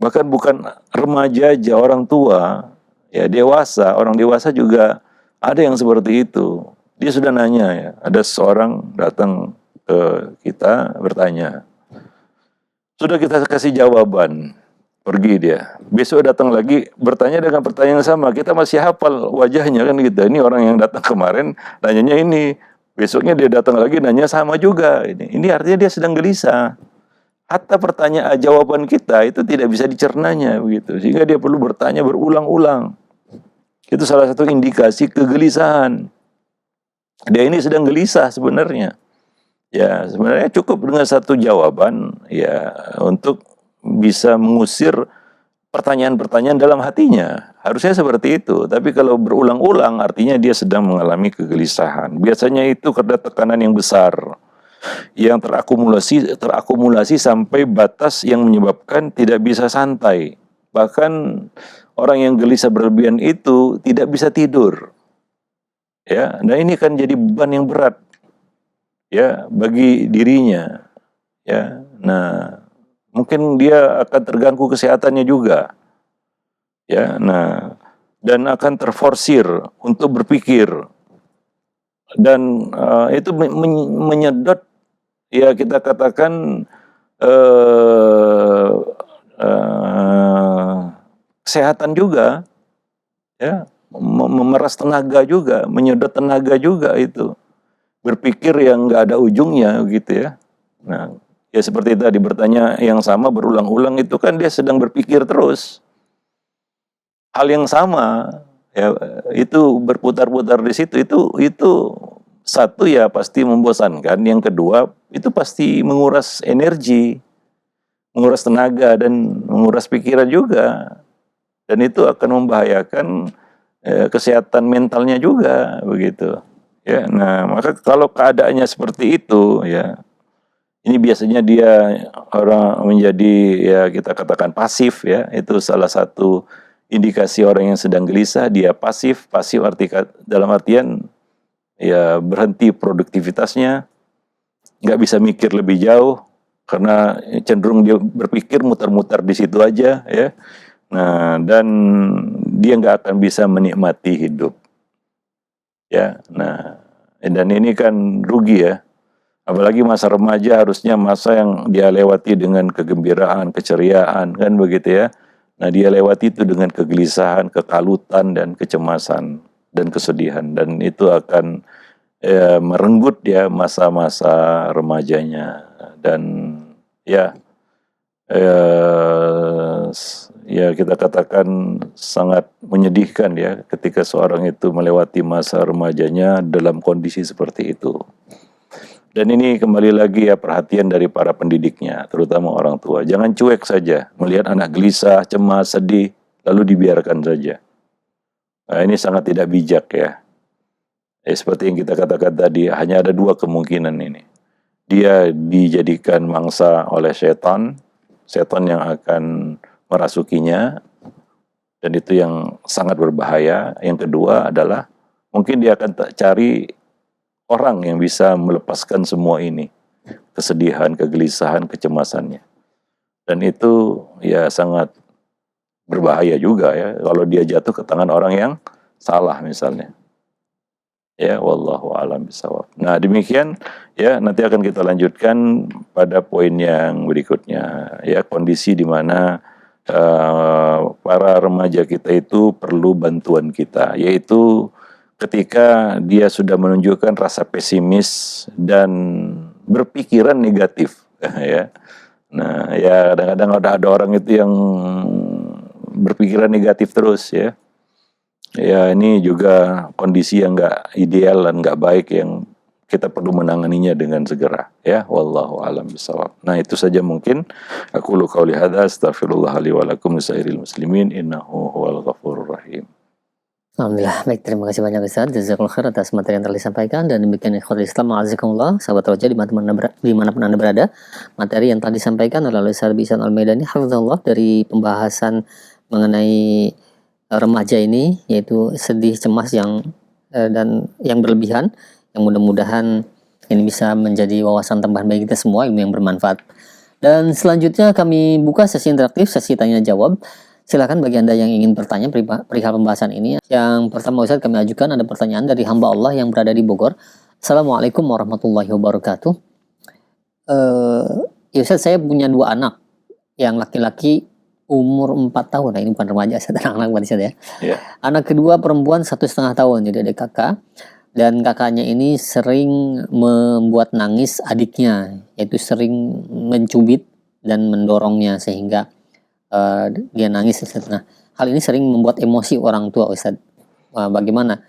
Speaker 1: Bahkan bukan remaja aja, orang tua, ya dewasa, orang dewasa juga ada yang seperti itu. Dia sudah nanya ya. Ada seorang datang ke kita bertanya. Sudah kita kasih jawaban. Pergi dia. Besok datang lagi bertanya dengan pertanyaan yang sama. Kita masih hafal wajahnya kan gitu. Ini orang yang datang kemarin nanyanya ini. Besoknya dia datang lagi nanya sama juga. Ini artinya dia sedang gelisah. Hatta pertanyaan jawaban kita itu tidak bisa dicernanya begitu. Sehingga dia perlu bertanya berulang-ulang. Itu salah satu indikasi kegelisahan. Dia ini sedang gelisah sebenarnya. Ya, sebenarnya cukup dengan satu jawaban ya untuk bisa mengusir pertanyaan-pertanyaan dalam hatinya. Harusnya seperti itu. Tapi kalau berulang-ulang artinya dia sedang mengalami kegelisahan. Biasanya itu karena tekanan yang besar yang terakumulasi sampai batas yang menyebabkan tidak bisa santai. Bahkan orang yang gelisah berlebihan itu tidak bisa tidur. Ya, nah ini kan jadi beban yang berat ya bagi dirinya. Ya. Nah, mungkin dia akan terganggu kesehatannya juga. Ya, nah, dan akan terforsir untuk berpikir. Dan itu menyedot ya kita katakan kesehatan juga ya, memeras tenaga juga, menyedot tenaga juga itu. Berpikir yang nggak ada ujungnya gitu ya. Nah, ya seperti tadi bertanya yang sama berulang-ulang itu kan dia sedang berpikir terus. Hal yang sama ya itu berputar-putar di situ itu satu ya pasti membosankan, yang kedua itu pasti menguras energi, menguras tenaga dan menguras pikiran juga. Dan itu akan membahayakan kesehatan mentalnya juga begitu. Ya, nah maka kalau keadaannya seperti itu ya, ini biasanya dia orang menjadi ya kita katakan pasif ya, itu salah satu indikasi orang yang sedang gelisah, dia pasif, pasif dalam artian ya berhenti produktivitasnya, nggak bisa mikir lebih jauh karena cenderung dia berpikir muter-muter di situ aja ya. Nah, dan dia nggak akan bisa menikmati hidup ya. Nah, dan ini kan rugi ya. Apalagi masa remaja harusnya masa yang dia lewati dengan kegembiraan, keceriaan kan begitu ya. Nah, dia lewati itu dengan kegelisahan, kekalutan dan kecemasan dan kesedihan, dan itu akan merenggut ya masa-masa remajanya. Dan ya ya kita katakan sangat menyedihkan ya ketika seorang itu melewati masa remajanya dalam kondisi seperti itu. Dan ini kembali lagi ya perhatian dari para pendidiknya, terutama orang tua. Jangan cuek saja melihat anak gelisah, cemas, sedih, lalu dibiarkan saja. Nah, ini sangat tidak bijak ya. Seperti yang kita katakan tadi, hanya ada dua kemungkinan ini. Dia dijadikan mangsa oleh setan yang akan merasukinya, dan itu yang sangat berbahaya. Yang kedua adalah mungkin dia akan cari orang yang bisa melepaskan semua ini, kesedihan, kegelisahan, kecemasannya. Dan itu ya sangat berbahaya juga ya kalau dia jatuh ke tangan orang yang salah misalnya. Ya, wallahu a'lam bishawab. Nah, demikian ya, nanti akan kita lanjutkan pada poin yang berikutnya ya, kondisi di mana para remaja kita itu perlu bantuan kita, yaitu ketika dia sudah menunjukkan rasa pesimis dan berpikiran negatif ya. Nah, ya kadang-kadang ada orang itu yang berpikiran negatif terus ya. Ya, ini juga kondisi yang nggak ideal dan nggak baik yang kita perlu menanganinya dengan segera ya. Wallahu a'lam bishawab. Nah, itu saja mungkin aku qauli hadza, astaghfirullah li wa lakum lisairil muslimin innahu huwal ghafurur rahim.
Speaker 2: Alhamdulillah, baik, terima kasih banyak Ustaz. Jazakallahu khair atas materi yang telah disampaikan, dan demikian ikhwatul Islam, azakumullah, sahabat roja dimanapun anda berada. Materi yang telah disampaikan oleh Ustaz Bisan Al-Maidani hafizahullah dari pembahasan mengenai remaja ini, yaitu sedih, cemas dan yang berlebihan, yang mudah-mudahan ini bisa menjadi wawasan tambahan bagi kita semua, ilmu yang bermanfaat. Dan selanjutnya kami buka sesi interaktif, sesi tanya jawab. Silakan bagi Anda yang ingin bertanya perihal pembahasan ini. Yang pertama Ustaz, kami ajukan ada pertanyaan dari hamba Allah yang berada di Bogor. Assalamualaikum warahmatullahi wabarakatuh. Ya Ustaz, saya punya 2 anak. Yang laki-laki umur 4 tahun. Nah, ini bukan remaja, anak-anak berarti ya.
Speaker 1: Ya.
Speaker 2: Anak kedua perempuan 1,5 tahun, jadi adik kakak. Dan kakaknya ini sering membuat nangis adiknya, yaitu sering mencubit dan mendorongnya sehingga dia nangis, Ustaz. Nah, hal ini sering membuat emosi orang tua, Ustaz. Bagaimana?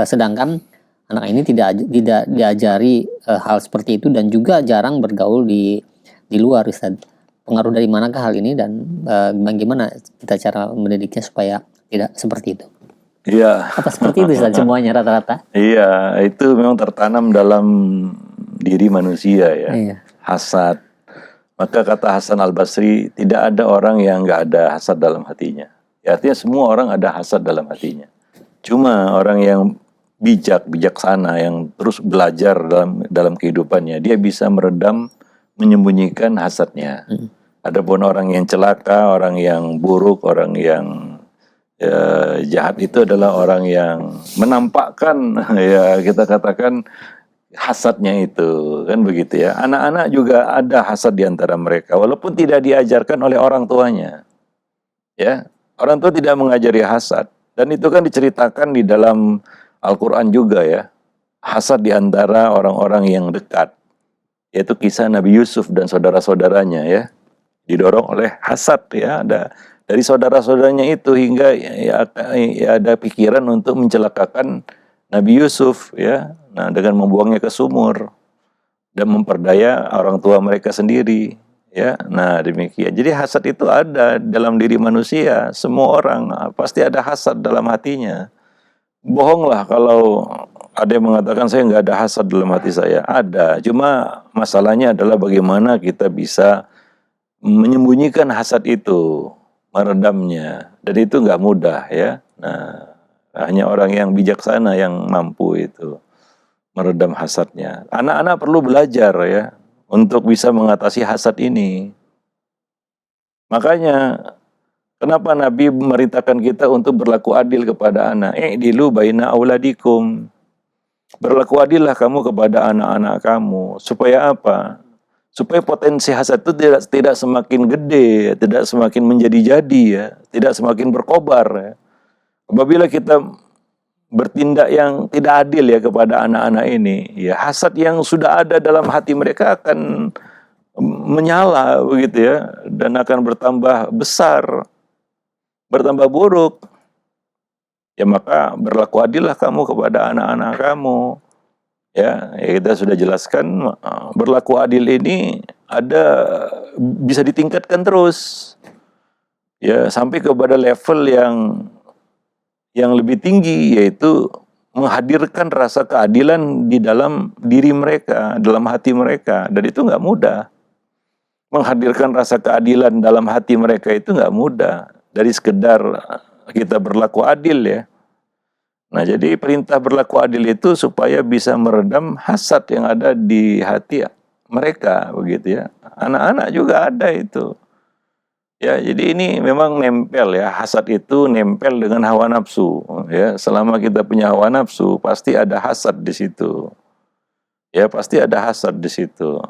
Speaker 2: Sedangkan anak ini tidak diajari hal seperti itu dan juga jarang bergaul di luar, Ustaz. Pengaruh dari manakah hal ini, dan bagaimana kita cara mendidiknya supaya tidak seperti itu?
Speaker 1: Iya.
Speaker 2: Apa seperti itu Ustaz semuanya rata-rata?
Speaker 1: Iya, itu memang tertanam dalam diri manusia ya. Iya. Hasad. Maka kata Hasan Al-Basri, tidak ada orang yang nggak ada hasad dalam hatinya. Ya, artinya semua orang ada hasad dalam hatinya. Cuma orang yang bijaksana, yang terus belajar dalam kehidupannya, dia bisa meredam, menyembunyikan hasadnya. Adapun orang yang celaka, orang yang buruk, orang yang jahat itu adalah orang yang menampakkan ya kita katakan hasadnya itu, kan begitu ya. Anak-anak juga ada hasad di antara mereka, walaupun tidak diajarkan oleh orang tuanya. Ya, orang tua tidak mengajari hasad, dan itu kan diceritakan di dalam Al-Quran juga ya. Hasad di antara orang-orang yang dekat, yaitu kisah Nabi Yusuf dan saudara-saudaranya ya. Didorong oleh hasad ya, ada dari saudara-saudaranya itu hingga ya ada pikiran untuk mencelakakan Nabi Yusuf ya. Nah, dengan membuangnya ke sumur dan memperdaya orang tua mereka sendiri Ya, nah demikian. Jadi hasad itu ada dalam diri manusia. Semua orang pasti ada hasad dalam hatinya. Bohonglah kalau ada yang mengatakan saya nggak ada hasad dalam hati saya. Ada. Cuma masalahnya adalah bagaimana kita bisa menyembunyikan hasad itu, meredamnya. Dan itu nggak mudah ya. Nah, hanya orang yang bijaksana yang mampu itu meredam hasadnya. Anak-anak perlu belajar ya untuk bisa mengatasi hasad ini. Makanya kenapa Nabi memerintahkan kita untuk berlaku adil kepada anak? I'dilu baina auladikum. Berlaku adillah kamu kepada anak-anak kamu. Supaya apa? Supaya potensi hasad itu tidak semakin gede, tidak semakin menjadi-jadi ya, tidak semakin berkobar ya. Apabila kita bertindak yang tidak adil ya kepada anak-anak ini, ya hasad yang sudah ada dalam hati mereka akan menyala begitu ya, dan akan bertambah besar, bertambah buruk. Ya maka berlaku adillah kamu kepada anak-anak kamu. Ya, kita sudah jelaskan berlaku adil ini ada bisa ditingkatkan terus. Ya, sampai kepada level yang lebih tinggi, yaitu menghadirkan rasa keadilan di dalam diri mereka, dalam hati mereka. Dan itu nggak mudah. Menghadirkan rasa keadilan dalam hati mereka itu nggak mudah. Dari sekedar kita berlaku adil ya. Nah, jadi perintah berlaku adil itu supaya bisa meredam hasad yang ada di hati mereka, begitu ya. Anak-anak juga ada itu. Ya, jadi ini memang nempel ya, hasad itu nempel dengan hawa nafsu. Ya, selama kita punya hawa nafsu, pasti ada hasad di situ. Ya, pasti ada hasad di situ.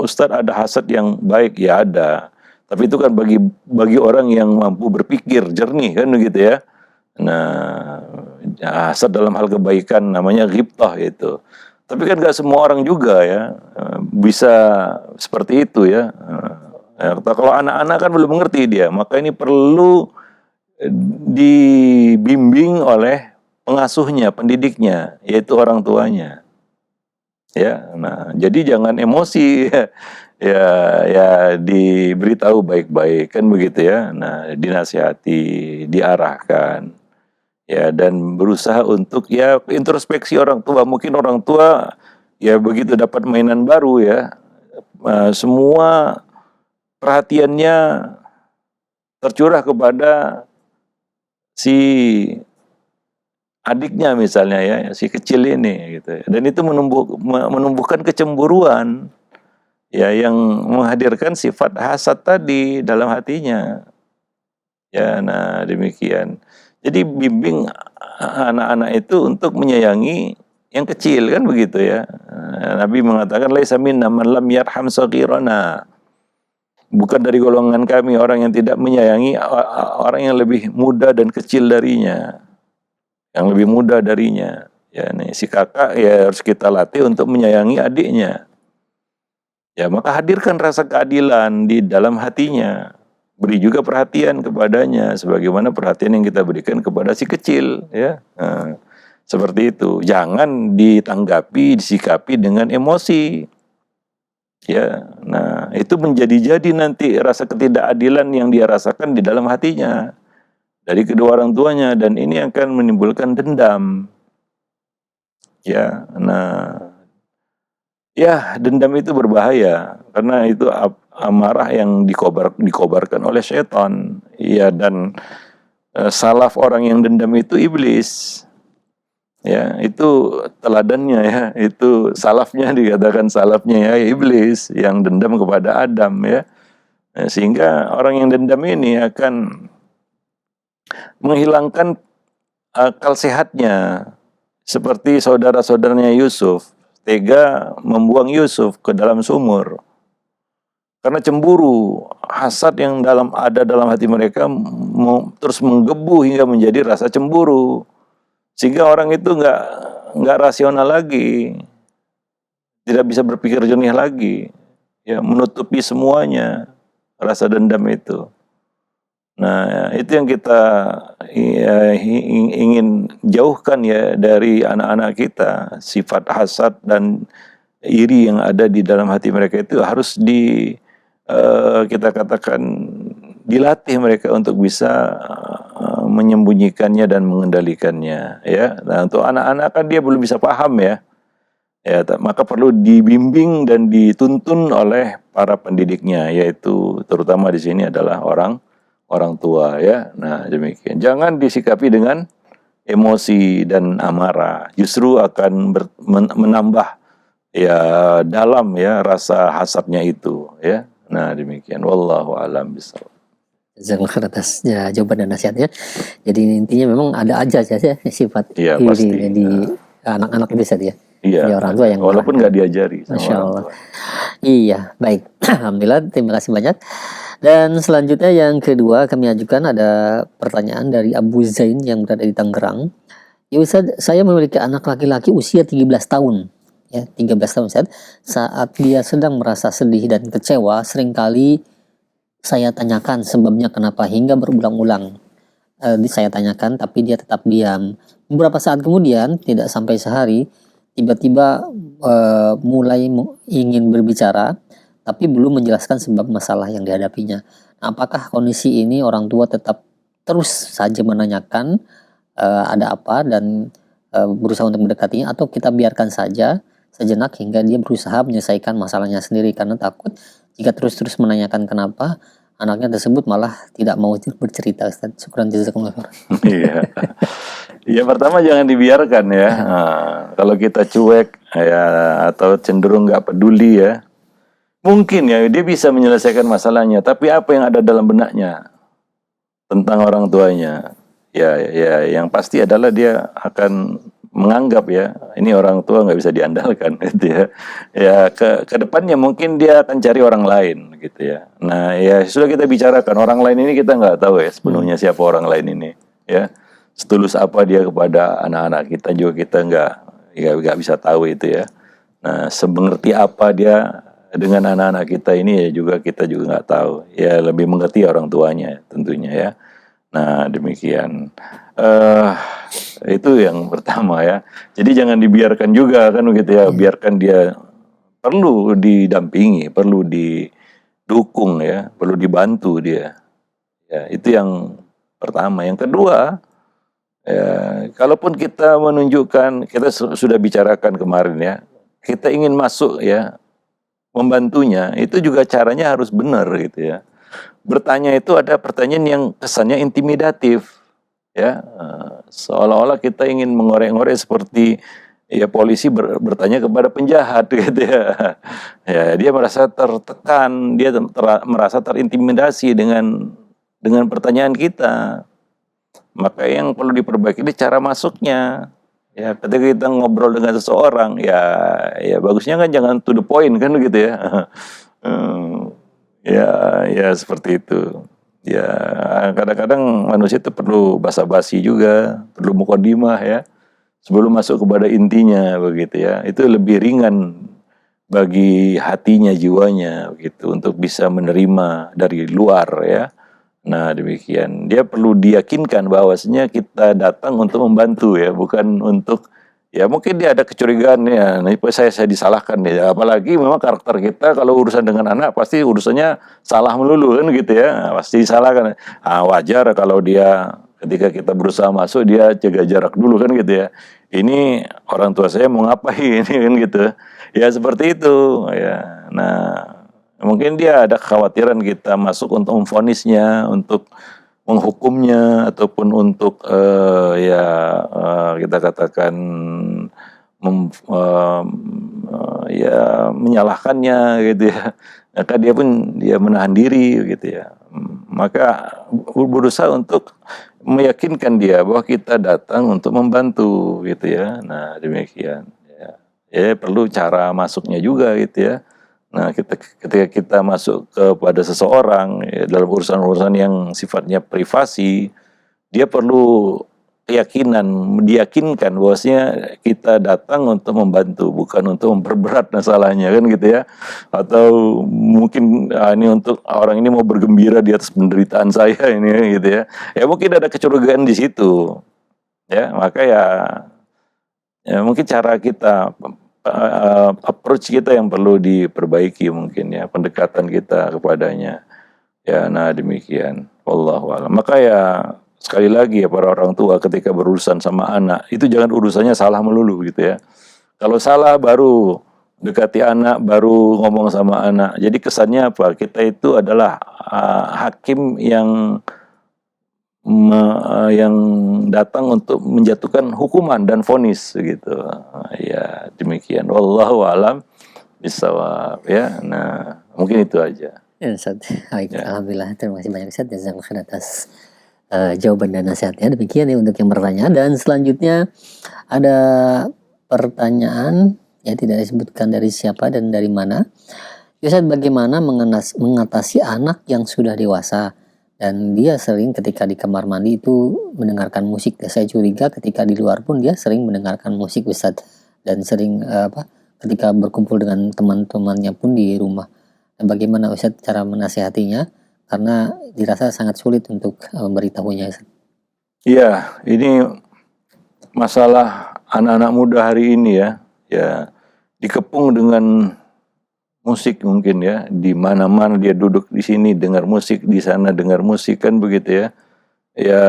Speaker 1: Ustadz, ada hasad yang baik, ya ada. Tapi itu kan bagi orang yang mampu berpikir jernih kan begitu ya. Nah, hasad dalam hal kebaikan namanya ghibtah itu. Tapi kan gak semua orang juga ya bisa seperti itu ya. Kalau anak-anak kan belum mengerti dia, maka ini perlu dibimbing oleh pengasuhnya, pendidiknya, yaitu orang tuanya. Ya, nah jadi jangan emosi ya, ya diberitahu baik-baik kan begitu ya. Nah, dinasihati, diarahkan. Ya, dan berusaha untuk ya introspeksi orang tua. Mungkin orang tua ya begitu dapat mainan baru ya, semua perhatiannya tercurah kepada si adiknya misalnya ya, si kecil ini gitu. Dan itu menumbuhkan kecemburuan ya, yang menghadirkan sifat hasad tadi dalam hatinya. Ya, nah demikian. Jadi bimbing anak-anak itu untuk menyayangi yang kecil kan begitu ya. Nabi mengatakan laisa minna man lam yarham saghirana. Bukan dari golongan kami orang yang tidak menyayangi orang yang lebih muda dan kecil darinya, yang lebih muda darinya. Ya, nih si kakak ya harus kita latih untuk menyayangi adiknya. Ya, maka hadirkan rasa keadilan di dalam hatinya. Beri juga perhatian kepadanya sebagaimana perhatian yang kita berikan kepada si kecil ya. Nah, seperti itu. Jangan ditanggapi, disikapi dengan emosi. Ya, nah itu menjadi-jadi nanti rasa ketidakadilan yang dia rasakan di dalam hatinya dari kedua orang tuanya, dan ini akan menimbulkan dendam. Ya, nah, ya dendam itu berbahaya karena itu amarah yang dikobarkan oleh setan. Ya, dan salaf orang yang dendam itu iblis. Ya, itu teladannya ya, itu salafnya, dikatakan salafnya ya iblis yang dendam kepada Adam ya. Nah, sehingga orang yang dendam ini akan menghilangkan akal sehatnya, seperti saudara-saudaranya Yusuf tega membuang Yusuf ke dalam sumur karena cemburu, hasad yang ada dalam hati mereka terus menggebu hingga menjadi rasa cemburu. Sehingga orang itu nggak rasional lagi, tidak bisa berpikir jernih lagi, ya menutupi semuanya rasa dendam itu. Nah, itu yang kita ya, ingin jauhkan ya dari anak-anak kita, sifat hasad dan iri yang ada di dalam hati mereka itu harus kita katakan dilatih mereka untuk bisa menyembunyikannya dan mengendalikannya, ya. Nah, untuk anak-anak kan dia belum bisa paham, ya. Ya, maka perlu dibimbing dan dituntun oleh para pendidiknya, yaitu terutama di sini adalah orang tua, ya. Nah, demikian. Jangan disikapi dengan emosi dan amarah, justru akan menambah ya dalam ya rasa hasadnya itu, ya. Nah, demikian. Wallahu a'lam bishawab.
Speaker 2: Jazakallah khair atas jawaban dan nasihatnya. Jadi intinya memang ada aja ya sifat
Speaker 1: Iya,
Speaker 2: iri
Speaker 1: pasti.
Speaker 2: di anak-anak itu saja ya.
Speaker 1: Iya,
Speaker 2: Jadi orang tua yang
Speaker 1: walaupun nggak diajari sama
Speaker 2: Masya
Speaker 1: orang
Speaker 2: Allah.
Speaker 1: tua.
Speaker 2: Iya, baik. Alhamdulillah, terima kasih banyak. Dan selanjutnya yang kedua kami ajukan ada pertanyaan dari Abu Zain yang berada di Tangerang. Ya Ustaz, saya memiliki anak laki-laki usia 13 tahun. Ya, 13 tahun Ustaz. Saat dia sedang merasa sedih dan kecewa, seringkali saya tanyakan sebabnya kenapa hingga berulang-ulang. Saya tanyakan tapi dia tetap diam. Beberapa saat kemudian, tidak sampai sehari, tiba-tiba mulai ingin berbicara tapi belum menjelaskan sebab masalah yang dihadapinya. Nah, apakah kondisi ini orang tua tetap terus saja menanyakan ada apa dan berusaha untuk mendekatinya, atau kita biarkan saja sejenak hingga dia berusaha menyelesaikan masalahnya sendiri, karena takut jika terus-terus menanyakan kenapa, anaknya tersebut malah tidak mau bercerita. Ustaz, syukran jazakumullah khair.
Speaker 1: Iya. Ya pertama jangan dibiarkan, ya. Nah, kalau kita cuek ya atau cenderung nggak peduli, ya, mungkin ya dia bisa menyelesaikan masalahnya, tapi apa yang ada dalam benaknya tentang orang tuanya, ya yang pasti adalah dia akan menganggap ya ini orang tua nggak bisa diandalkan, gitu ya. Ya ke depannya mungkin dia akan cari orang lain, gitu ya. Nah, ya sudah kita bicarakan orang lain ini, kita nggak tahu ya sepenuhnya siapa orang lain ini, ya. Setulus apa dia kepada anak-anak kita juga kita nggak bisa tahu itu, ya. Nah, semengerti apa dia dengan anak-anak kita ini ya juga kita juga nggak tahu. Ya lebih mengerti orang tuanya tentunya, ya. Nah, demikian. Itu yang pertama, ya. Jadi jangan dibiarkan juga kan begitu, ya. Biarkan dia, perlu didampingi, perlu didukung, ya, perlu dibantu dia. Ya, itu yang pertama. Yang kedua, ya, kalaupun kita menunjukkan, kita sudah bicarakan kemarin, ya, kita ingin masuk, ya, membantunya, itu juga caranya harus benar, gitu, ya. Bertanya itu ada pertanyaan yang kesannya intimidatif, ya, seolah-olah kita ingin mengorek-ngorek seperti ya polisi bertanya kepada penjahat, gitu, ya. Ya, dia merasa tertekan, dia merasa terintimidasi dengan pertanyaan kita. Maka yang perlu diperbaiki ini cara masuknya. Ya, ketika kita ngobrol dengan seseorang, ya bagusnya kan jangan to the point kan, gitu, ya. Ya seperti itu. Ya, kadang-kadang manusia itu perlu basa-basi juga, perlu mukadimah, ya, sebelum masuk kepada intinya, begitu, ya. Itu lebih ringan bagi hatinya, jiwanya, begitu, untuk bisa menerima dari luar, ya. Nah, demikian. Dia perlu diyakinkan bahwasanya kita datang untuk membantu, ya, bukan untuk, ya, mungkin dia ada kecurigaan, ya, nah, saya disalahkan, ya. Apalagi memang karakter kita kalau urusan dengan anak pasti urusannya salah melulu kan, gitu, ya. Nah, pasti disalahkan. Wajar kalau dia ketika kita berusaha masuk dia jaga jarak dulu kan, gitu, ya. Ini orang tua saya mau ngapain ini kan, gitu. Ya seperti itu, ya. Nah, mungkin dia ada kekhawatiran kita masuk untuk memvonisnya, untuk menghukumnya, ataupun untuk kita katakan ya menyalahkannya, gitu, ya. Maka dia menahan diri, gitu, ya. Maka berusaha untuk meyakinkan dia bahwa kita datang untuk membantu, gitu, ya. Nah, demikian, ya. Ya perlu cara masuknya juga, gitu, ya. Nah, ketika kita masuk kepada seseorang, ya, dalam urusan-urusan yang sifatnya privasi, dia perlu diyakinkan bahwasanya kita datang untuk membantu, bukan untuk memperberat masalahnya kan, gitu, ya. Atau mungkin ini untuk orang ini mau bergembira di atas penderitaan saya ini, gitu, ya. Ya mungkin ada kecurigaan di situ, ya. Maka ya mungkin cara kita approach kita yang perlu diperbaiki mungkin ya, pendekatan kita kepadanya. Ya, nah demikian. Wallahu a'lam. Maka ya sekali lagi ya para orang tua ketika berurusan sama anak, itu jangan urusannya salah melulu gitu ya. Kalau salah baru dekati anak, baru ngomong sama anak. Jadi kesannya apa? Kita itu adalah hakim yang datang untuk menjatuhkan hukuman dan vonis gitu. Ya demikian. Wallahu a'lam bishawab ya. Nah, mungkin itu aja.
Speaker 2: Ya, Ustaz. Baik,
Speaker 1: Ya.
Speaker 2: alhamdulillah. Terima kasih banyak Ustaz. Jazakallahu khair atas jawaban dan nasihatnya. Demikian ya untuk yang bertanya. Dan selanjutnya ada pertanyaan ya tidak disebutkan dari siapa dan dari mana. Ustaz, bagaimana mengatasi anak yang sudah dewasa dan dia sering ketika di kamar mandi itu mendengarkan musik. Saya curiga ketika di luar pun dia sering mendengarkan musik, Ustaz, dan sering ketika berkumpul dengan teman-temannya pun di rumah. Dan bagaimana Ustaz cara menasihatinya? Karena dirasa sangat sulit untuk memberitahunya, Ustaz.
Speaker 1: Iya, ini masalah anak-anak muda hari ini ya, dikepung dengan musik mungkin ya, di mana-mana dia duduk di sini dengar musik, di sana dengar musik kan begitu ya. Ya,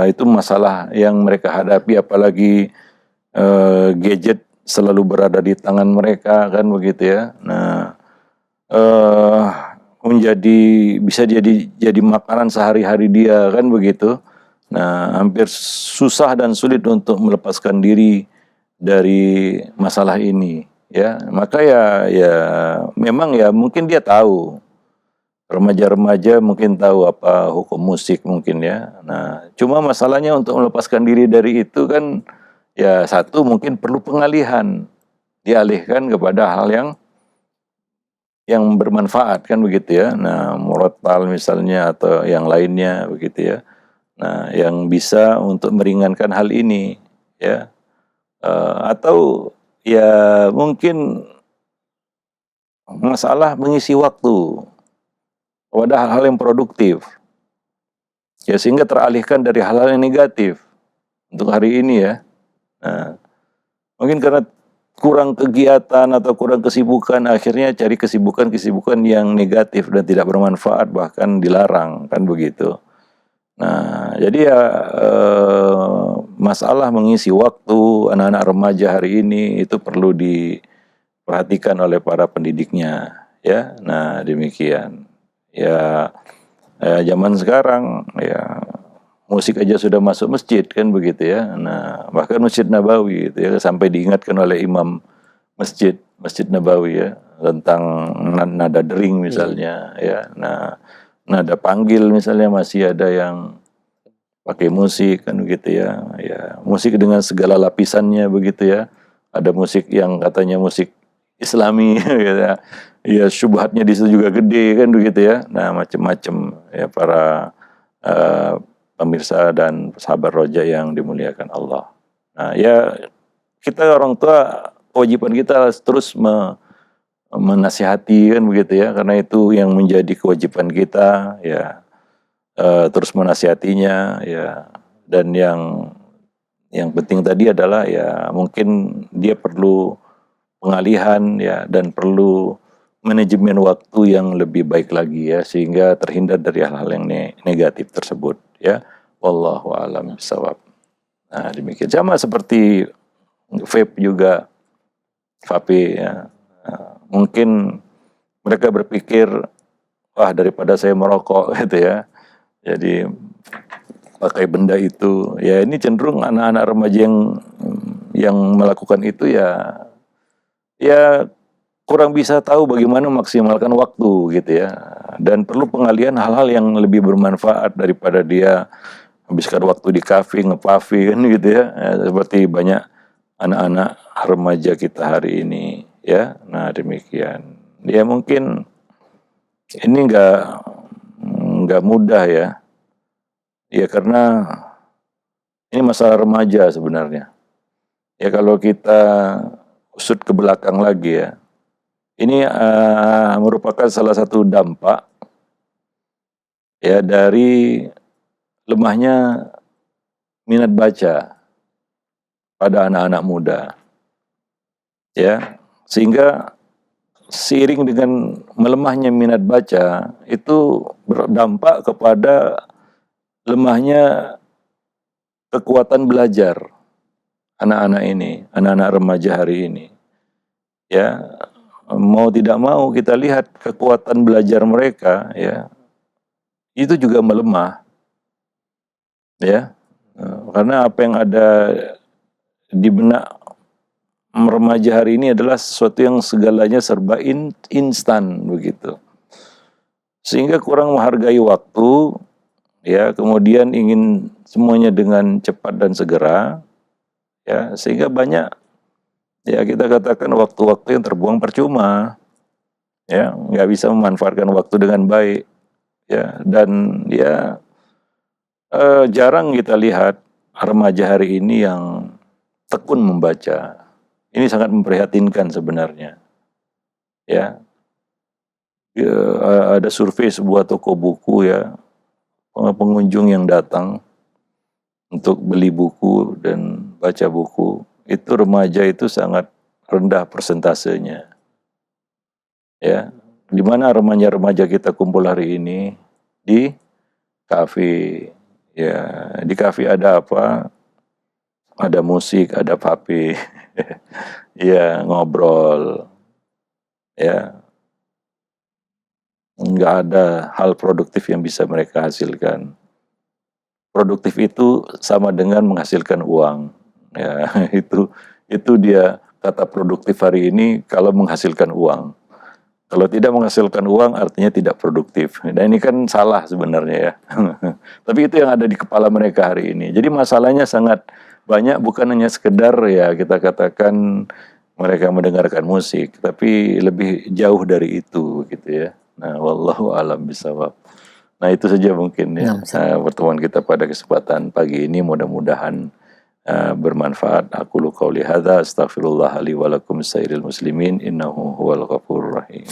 Speaker 1: itu masalah yang mereka hadapi, apalagi gadget selalu berada di tangan mereka kan begitu ya. Nah, bisa jadi makanan sehari-hari dia kan begitu. Nah, hampir susah dan sulit untuk melepaskan diri dari masalah ini ya. Maka ya memang ya mungkin dia tahu, remaja-remaja mungkin tahu apa hukum musik mungkin ya. Nah, cuma masalahnya untuk melepaskan diri dari itu kan ya satu mungkin perlu pengalihan, dialihkan kepada hal yang bermanfaat kan begitu ya. Nah, murattal misalnya atau yang lainnya begitu ya. Nah, yang bisa untuk meringankan hal ini ya. Atau ya mungkin masalah mengisi waktu pada hal-hal yang produktif. Ya sehingga teralihkan dari hal-hal yang negatif untuk hari ini ya. Nah, mungkin karena kurang kegiatan atau kurang kesibukan, akhirnya cari kesibukan-kesibukan yang negatif dan tidak bermanfaat, bahkan dilarang kan begitu. Nah, jadi ya masalah mengisi waktu anak-anak remaja hari ini itu perlu diperhatikan oleh para pendidiknya ya. Nah, demikian. Ya, zaman sekarang ya musik aja sudah masuk masjid kan begitu ya. Nah, bahkan Masjid Nabawi itu ya sampai diingatkan oleh imam Masjid Nabawi ya tentang nada dering misalnya ya. Nah, nada panggil misalnya masih ada yang pakai musik kan begitu ya. Ya, musik dengan segala lapisannya begitu ya. Ada musik yang katanya musik Islami gitu ya. Ya, syubhatnya di situ juga gede kan begitu ya. Nah, macam-macam ya para pemirsa dan sahabat roja yang dimuliakan Allah. Nah, ya kita orang tua kewajiban kita terus menasihati kan begitu ya, karena itu yang menjadi kewajiban kita ya, terus menasihatinya ya. Dan yang penting tadi adalah ya mungkin dia perlu pengalihan ya, dan perlu manajemen waktu yang lebih baik lagi ya, sehingga terhindar dari hal-hal yang negatif tersebut ya. Wallahu a'lam bishawab. Nah, demikian sama seperti vape juga, vape ya. Nah, mungkin mereka berpikir, wah daripada saya merokok gitu ya, jadi pakai benda itu ya. Ini cenderung anak-anak remaja yang melakukan itu ya kurang bisa tahu bagaimana maksimalkan waktu gitu ya, dan perlu pengalihan hal-hal yang lebih bermanfaat daripada dia habiskan waktu di kafe ngepafe kan gitu ya. Seperti banyak anak-anak remaja kita hari ini ya. Nah, demikian dia mungkin ini nggak mudah ya karena ini masalah remaja sebenarnya ya. Kalau kita usut ke belakang lagi ya, ini merupakan salah satu dampak ya dari lemahnya minat baca pada anak-anak muda. Ya, sehingga seiring dengan melemahnya minat baca itu berdampak kepada lemahnya kekuatan belajar anak-anak ini, anak-anak remaja hari ini. Ya, mau tidak mau kita lihat kekuatan belajar mereka, ya, itu juga melemah, ya. Karena apa yang ada di benak remaja hari ini adalah sesuatu yang segalanya serba instan begitu. Sehingga kurang menghargai waktu, ya, kemudian ingin semuanya dengan cepat dan segera, ya, sehingga banyak, ya, kita katakan waktu-waktu yang terbuang percuma, ya, nggak bisa memanfaatkan waktu dengan baik, ya, dan ya jarang kita lihat remaja hari ini yang tekun membaca. Ini sangat memprihatinkan sebenarnya, ya. Ada survei sebuah toko buku, ya, pengunjung yang datang untuk beli buku dan baca buku, itu remaja itu sangat rendah persentasenya. Ya, di mana remaja-remaja kita kumpul hari ini? Di kafe. Ya, di kafe ada apa? Ada musik, ada vape. Ya, ngobrol. Ya, nggak ada hal produktif yang bisa mereka hasilkan. Produktif itu sama dengan menghasilkan uang. Ya, itu dia kata produktif hari ini kalau menghasilkan uang. Kalau tidak menghasilkan uang artinya tidak produktif. Dan ini kan salah sebenarnya, ya. Tapi itu yang ada di kepala mereka hari ini. Jadi masalahnya sangat banyak, bukan hanya sekedar, ya, kita katakan mereka mendengarkan musik, tapi lebih jauh dari itu gitu, ya. Nah, wallahu alam bisawab. Nah, itu saja mungkin, ya, pertemuan kita pada kesempatan pagi ini, mudah-mudahan bermanfaat. Aku qauli hadza astaghfirullah li wa lakum sairil muslimin innahu huwal ghafurur rahim.